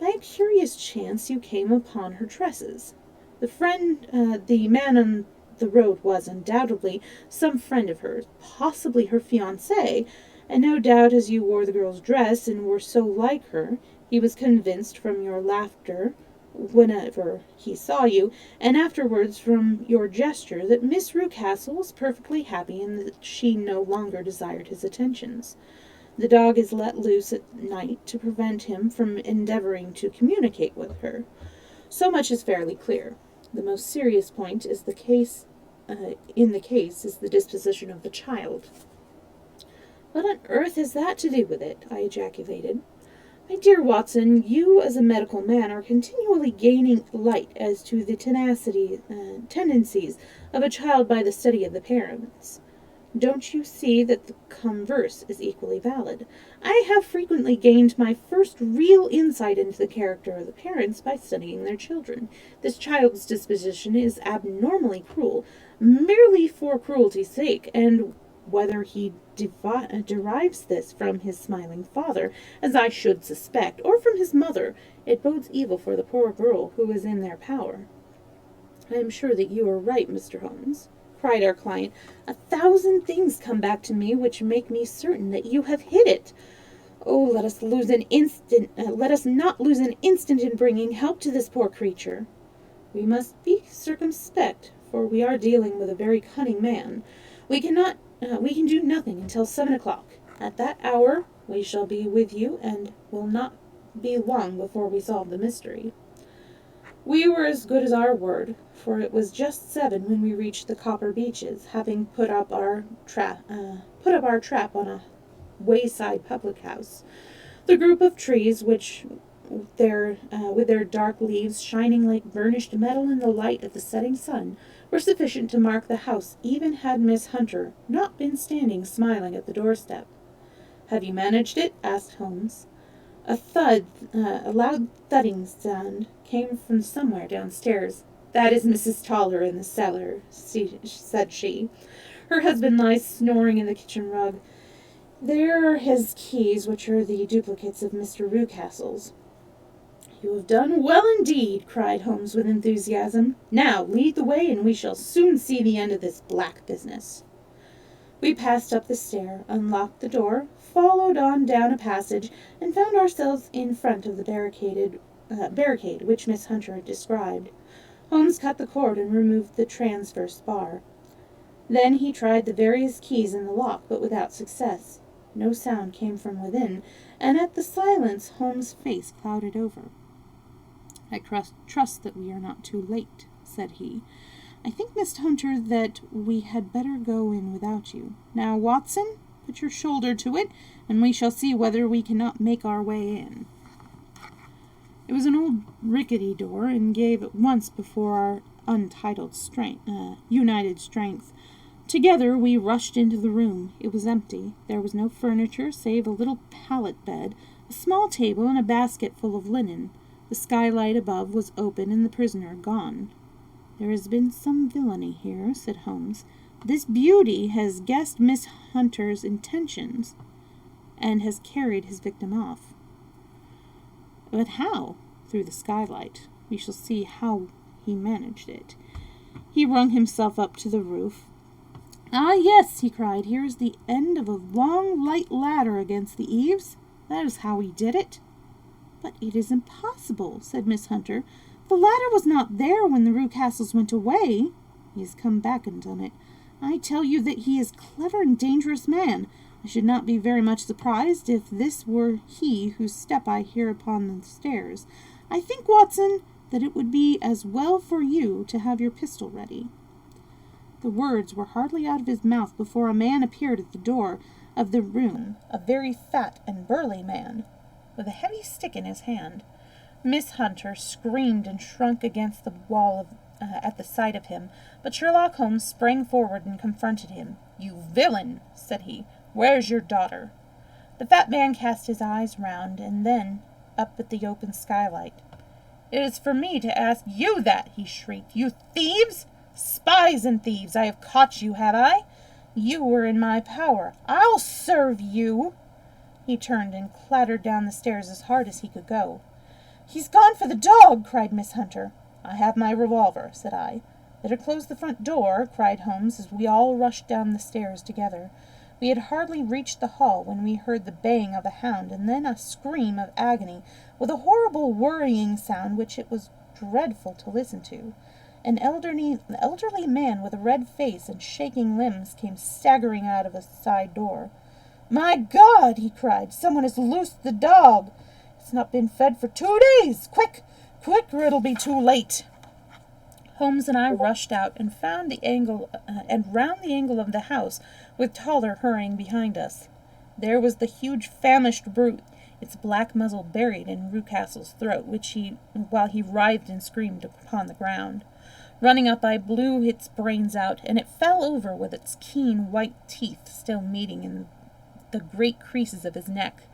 A: By a curious chance you came upon her tresses. The man on the road was undoubtedly some friend of hers, possibly her fiancé, and no doubt as you wore the girl's dress and were so like her, he was convinced from your laughter whenever he saw you, and afterwards from your gesture, that Miss Rucastle was perfectly happy and that she no longer desired his attentions. The dog is let loose at night to prevent him from endeavoring to communicate with her. So much is fairly clear. The most serious point is the case is the disposition of the child." "What on earth has that to do with it?" I ejaculated. "My dear Watson, you as a medical man are continually gaining light as to the tendencies of a child by the study of the parents. Don't you see that the converse is equally valid? I have frequently gained my first real insight into the character of the parents by studying their children. This child's disposition is abnormally cruel, merely for cruelty's sake, and whether he derives this from his smiling father, as I should suspect, or from his mother, it bodes evil for the poor girl who is in their power." "I am sure that you are right, Mr. Holmes," cried our client. "1,000 things come back to me which make me certain that you have hit it. Oh, let us not lose an instant in bringing help to this poor creature. We must be circumspect, for we are dealing with a very cunning man. We can do nothing until 7 o'clock. At that hour we shall be with you, and will not be long before we solve the mystery." We were as good as our word, for it was just 7 when we reached the Copper Beeches, having put up our trap on a wayside public house. The group of trees, with their dark leaves shining like burnished metal in the light of the setting sun, were sufficient to mark the house, even had Miss Hunter not been standing smiling at the doorstep. "Have you managed it?" asked Holmes. A loud thudding sound came from somewhere downstairs. "That is Mrs. Toller in the cellar," said she. "Her husband lies snoring in the kitchen rug. There are his keys, which are the duplicates of Mr. Rucastle's." "You have done well indeed," cried Holmes with enthusiasm. "Now lead the way, and we shall soon see the end of this black business." We passed up the stair, unlocked the door, followed on down a passage, and found ourselves in front of the barricade which Miss Hunter had described. Holmes cut the cord and removed the transverse bar. Then he tried the various keys in the lock, but without success. No sound came from within, and at the silence Holmes' face clouded over. "I trust that we are not too late," said he. "I think, Miss Hunter, that we had better go in without you. Now, Watson, put your shoulder to it, and we shall see whether we cannot make our way in." It was an old rickety door, and gave at once before our united strength. Together we rushed into the room. It was empty. There was no furniture save a little pallet bed, a small table, and a basket full of linen. The skylight above was open, and the prisoner gone. "There has been some villainy here," said Holmes. "This beauty has guessed Miss Hunter's intentions, and has carried his victim off." "But how?" "Through the skylight. We shall see how he managed it." He wrung himself up to the roof. "Ah, yes," he cried, "here is the end of a long, light ladder against the eaves. That is how he did it." "But it is impossible," said Miss Hunter. "The ladder was not there when the Rucastles went away. He has come back and done it. I tell you that he is a clever and dangerous man. I should not be very much surprised if this were he whose step I hear upon the stairs. I think, Watson, that it would be as well for you to have your pistol ready." The words were hardly out of his mouth before a man appeared at the door of the room, a very fat and burly man, with a heavy stick in his hand. Miss Hunter screamed and shrunk against the wall at the sight of him, but Sherlock Holmes sprang forward and confronted him. "You villain!" said he. "Where's your daughter?" The fat man cast his eyes round, and then up at the open skylight. "It is for me to ask you that!" he shrieked. "You thieves! Spies and thieves! I have caught you, have I? You were in my power. I'll serve you!" He turned and clattered down the stairs as hard as he could go. "He's gone for the dog!" cried Miss Hunter. "I have my revolver," said I. "Better close the front door," cried Holmes, as we all rushed down the stairs together. We had hardly reached the hall when we heard the baying of a hound, and then a scream of agony, with a horrible worrying sound which it was dreadful to listen to. An elderly man with a red face and shaking limbs came staggering out of a side door. "My God!" he cried. "Someone has loosed the dog. It's not been fed for 2 days. Quick, quick, or it'll be too late." Holmes and I rushed out and round the angle of the house, with Toller hurrying behind us. There was the huge famished brute, its black muzzle buried in Rucastle's throat, while he writhed and screamed upon the ground. Running up, I blew its brains out, and it fell over with its keen white teeth still meeting in the great creases of his neck.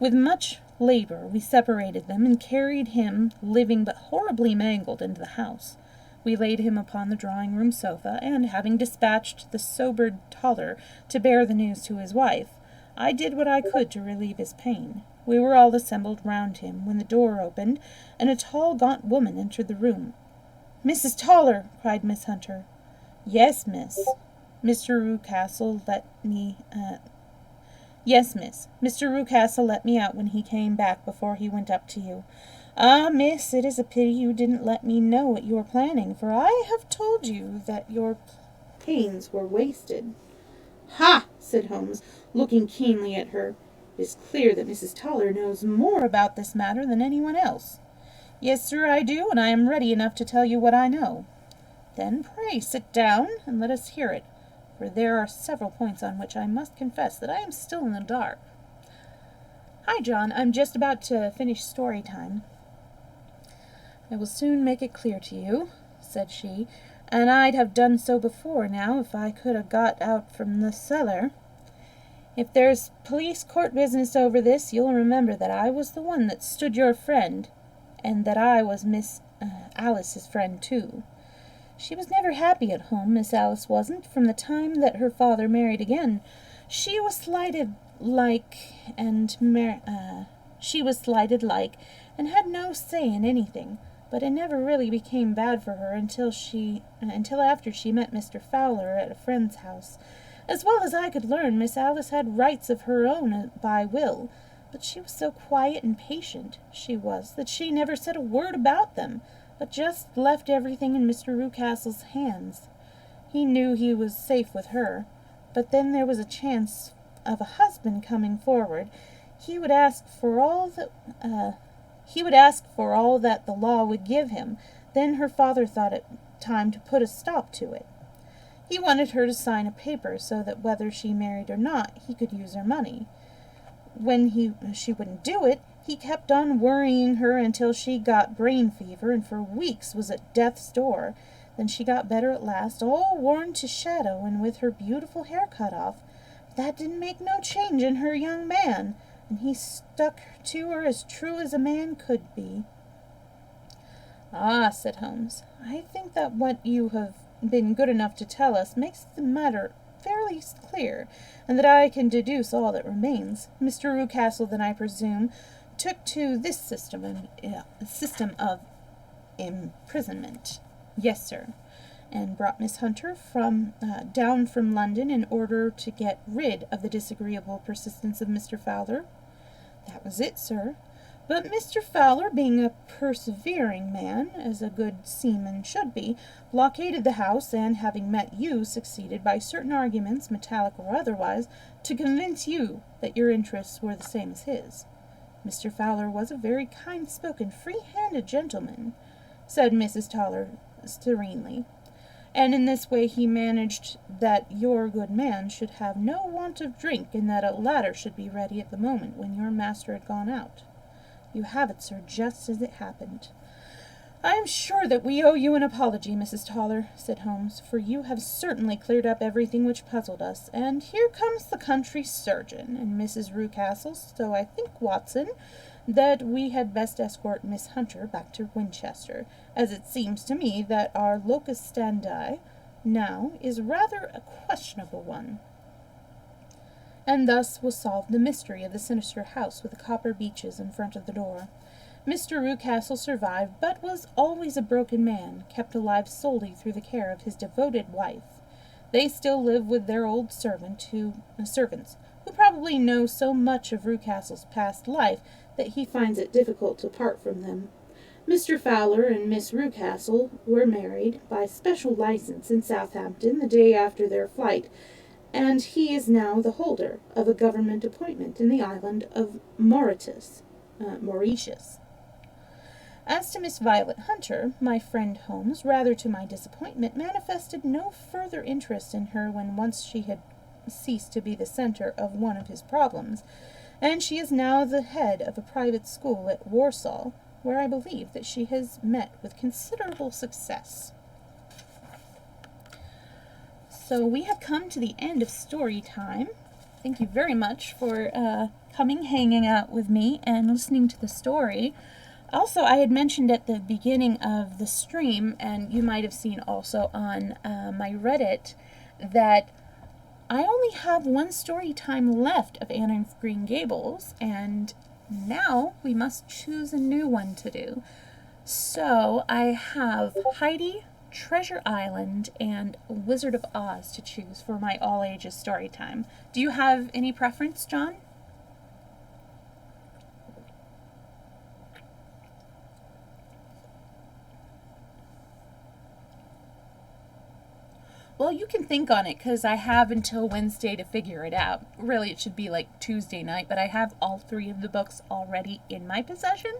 A: With much labor we separated them and carried him, living but horribly mangled, into the house. We laid him upon the drawing-room sofa, and, having dispatched the sobered Toller to bear the news to his wife, I did what I could to relieve his pain. We were all assembled round him, when the door opened, and a tall, gaunt woman entered the room. "Mrs. Toller!" cried Miss Hunter. "Yes, miss. Mr. Rucastle let me out when he came back before he went up to you. Ah, miss, it is a pity you didn't let me know what you were planning, for I have told you that your pains were wasted." "Ha!" said Holmes, looking keenly at her. "It is clear that Mrs. Toller knows more about this matter than anyone else." "Yes, sir, I do, and I am ready enough to tell you what I know." "Then pray sit down, and let us hear it, for there are several points on which I must confess that I am still in the dark." "Hi, John, I'm just about to finish story time." "I will soon make it clear to you," said she. and I'd have done so before now if I could have got out from the cellar. If there's police court business over this, you'll remember that I was the one that stood your friend, and that I was Miss Alice's friend too. She was never happy at home, Miss Alice wasn't, from the time that her father married again. She was slighted like, and had no say in anything. But it never really became bad for her until after she met Mr. Fowler at a friend's house. As well as I could learn, Miss Alice had rights of her own by will, but she was so quiet and patient, she was, that she never said a word about them, but just left everything in Mr. Rucastle's hands. He knew he was safe with her, but then there was a chance of a husband coming forward. He would ask for all that the law would give him. Then her father thought it time to put a stop to it. He wanted her to sign a paper so that whether she married or not, he could use her money. When she wouldn't do it, he kept on worrying her until she got brain fever and for weeks was at death's door. Then she got better at last, all worn to shadow and with her beautiful hair cut off. That didn't make no change in her young man, and he stuck to her as true as a man could be. "Ah," said Holmes, "I think that what you have been good enough to tell us makes the matter fairly clear, and that I can deduce all that remains. Mr. Rucastle, then, I presume, took to this system of imprisonment." "Yes, sir, and brought Miss Hunter down from London in order to get rid of the disagreeable persistence of Mr. Fowler." "That was it, sir. But Mr. Fowler, being a persevering man, as a good seaman should be, blockaded the house, and having met you, succeeded, by certain arguments, metallic or otherwise, to convince you that your interests were the same as his. Mr. Fowler was a very kind-spoken, free-handed gentleman," said Mrs. Toller serenely, "and in this way he managed that your good man should have no want of drink, and that a ladder should be ready at the moment when your master had gone out. You have it, sir, just as it happened." "I am sure that we owe you an apology, Mrs. Toller," said Holmes, "for you have certainly cleared up everything which puzzled us, and here comes the country surgeon and Mrs. Rucastle, so I think, Watson, that we had best escort Miss Hunter back to Winchester, as it seems to me that our locus standi now is rather a questionable one." And thus was solved the mystery of the sinister house with the copper beeches in front of the door. Mr. Rucastle survived, but was always a broken man, kept alive solely through the care of his devoted wife. They still live with their old servants, who probably know so much of Rucastle's past life that he finds it difficult to part from them. Mr. Fowler and Miss Rucastle were married by special license in Southampton the day after their flight, and he is now the holder of a government appointment in the island of Mauritius. As to Miss Violet Hunter, my friend Holmes, rather to my disappointment, manifested no further interest in her when once she had ceased to be the center of one of his problems, and she is now the head of a private school at Warsaw, where I believe that she has met with considerable success. So we have come to the end of story time. Thank you very much for hanging out with me and listening to the story. Also, I had mentioned at the beginning of the stream, and you might have seen also on my Reddit, that I only have one story time left of Anne of Green Gables, and now we must choose a new one to do. So I have Heidi, Treasure Island, and Wizard of Oz to choose for my all-ages story time. Do you have any preference, John? Well, you can think on it, because I have until Wednesday to figure it out. Really, it should be like Tuesday night, but I have all three of the books already in my possession.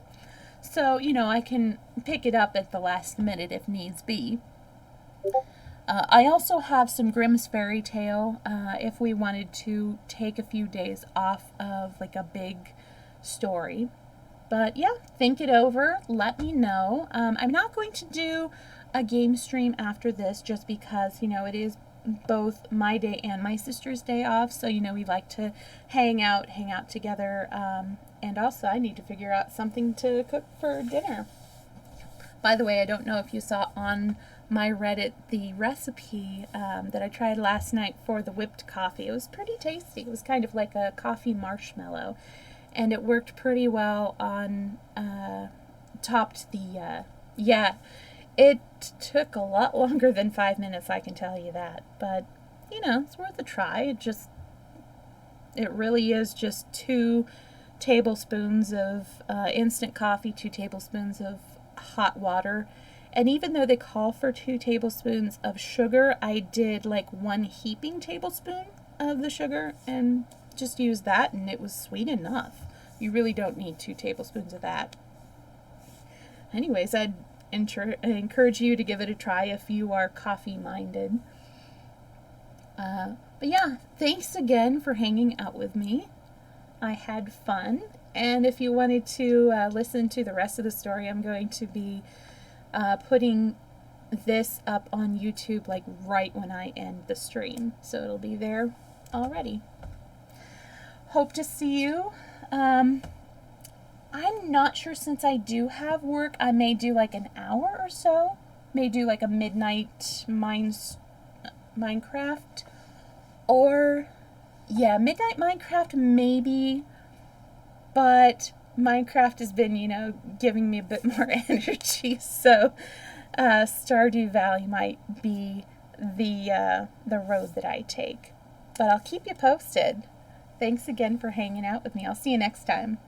A: So, I can pick it up at the last minute if needs be. I also have some Grimm's Fairy Tale if we wanted to take a few days off of like a big story. But yeah, think it over. Let me know. I'm not going to do a game stream after this, just because, it is both my day and my sister's day off. So, we like to hang out together. And also, I need to figure out something to cook for dinner. By the way, I don't know if you saw on my Reddit the recipe that I tried last night for the whipped coffee. It was pretty tasty. It was kind of like a coffee marshmallow, and it worked pretty well on topped the it took a lot longer than 5 minutes, I can tell you that, but it's worth a try. It really is just 2 tablespoons of instant coffee, 2 tablespoons of hot water. And even though they call for 2 tablespoons of sugar, I did like 1 heaping tablespoon of the sugar and just used that, and it was sweet enough. You really don't need 2 tablespoons of that. Anyways, I'd encourage you to give it a try if you are coffee minded. But yeah, thanks again for hanging out with me. I had fun. And if you wanted to listen to the rest of the story, I'm going to be putting this up on YouTube like right when I end the stream. So it'll be there already. Hope to see you. I'm not sure, since I do have work, I may do like an hour or so. May do like a midnight Minecraft. Or, yeah, midnight Minecraft maybe. But Minecraft has been, giving me a bit more energy, so Stardew Valley might be the road that I take. But I'll keep you posted. Thanks again for hanging out with me. I'll see you next time.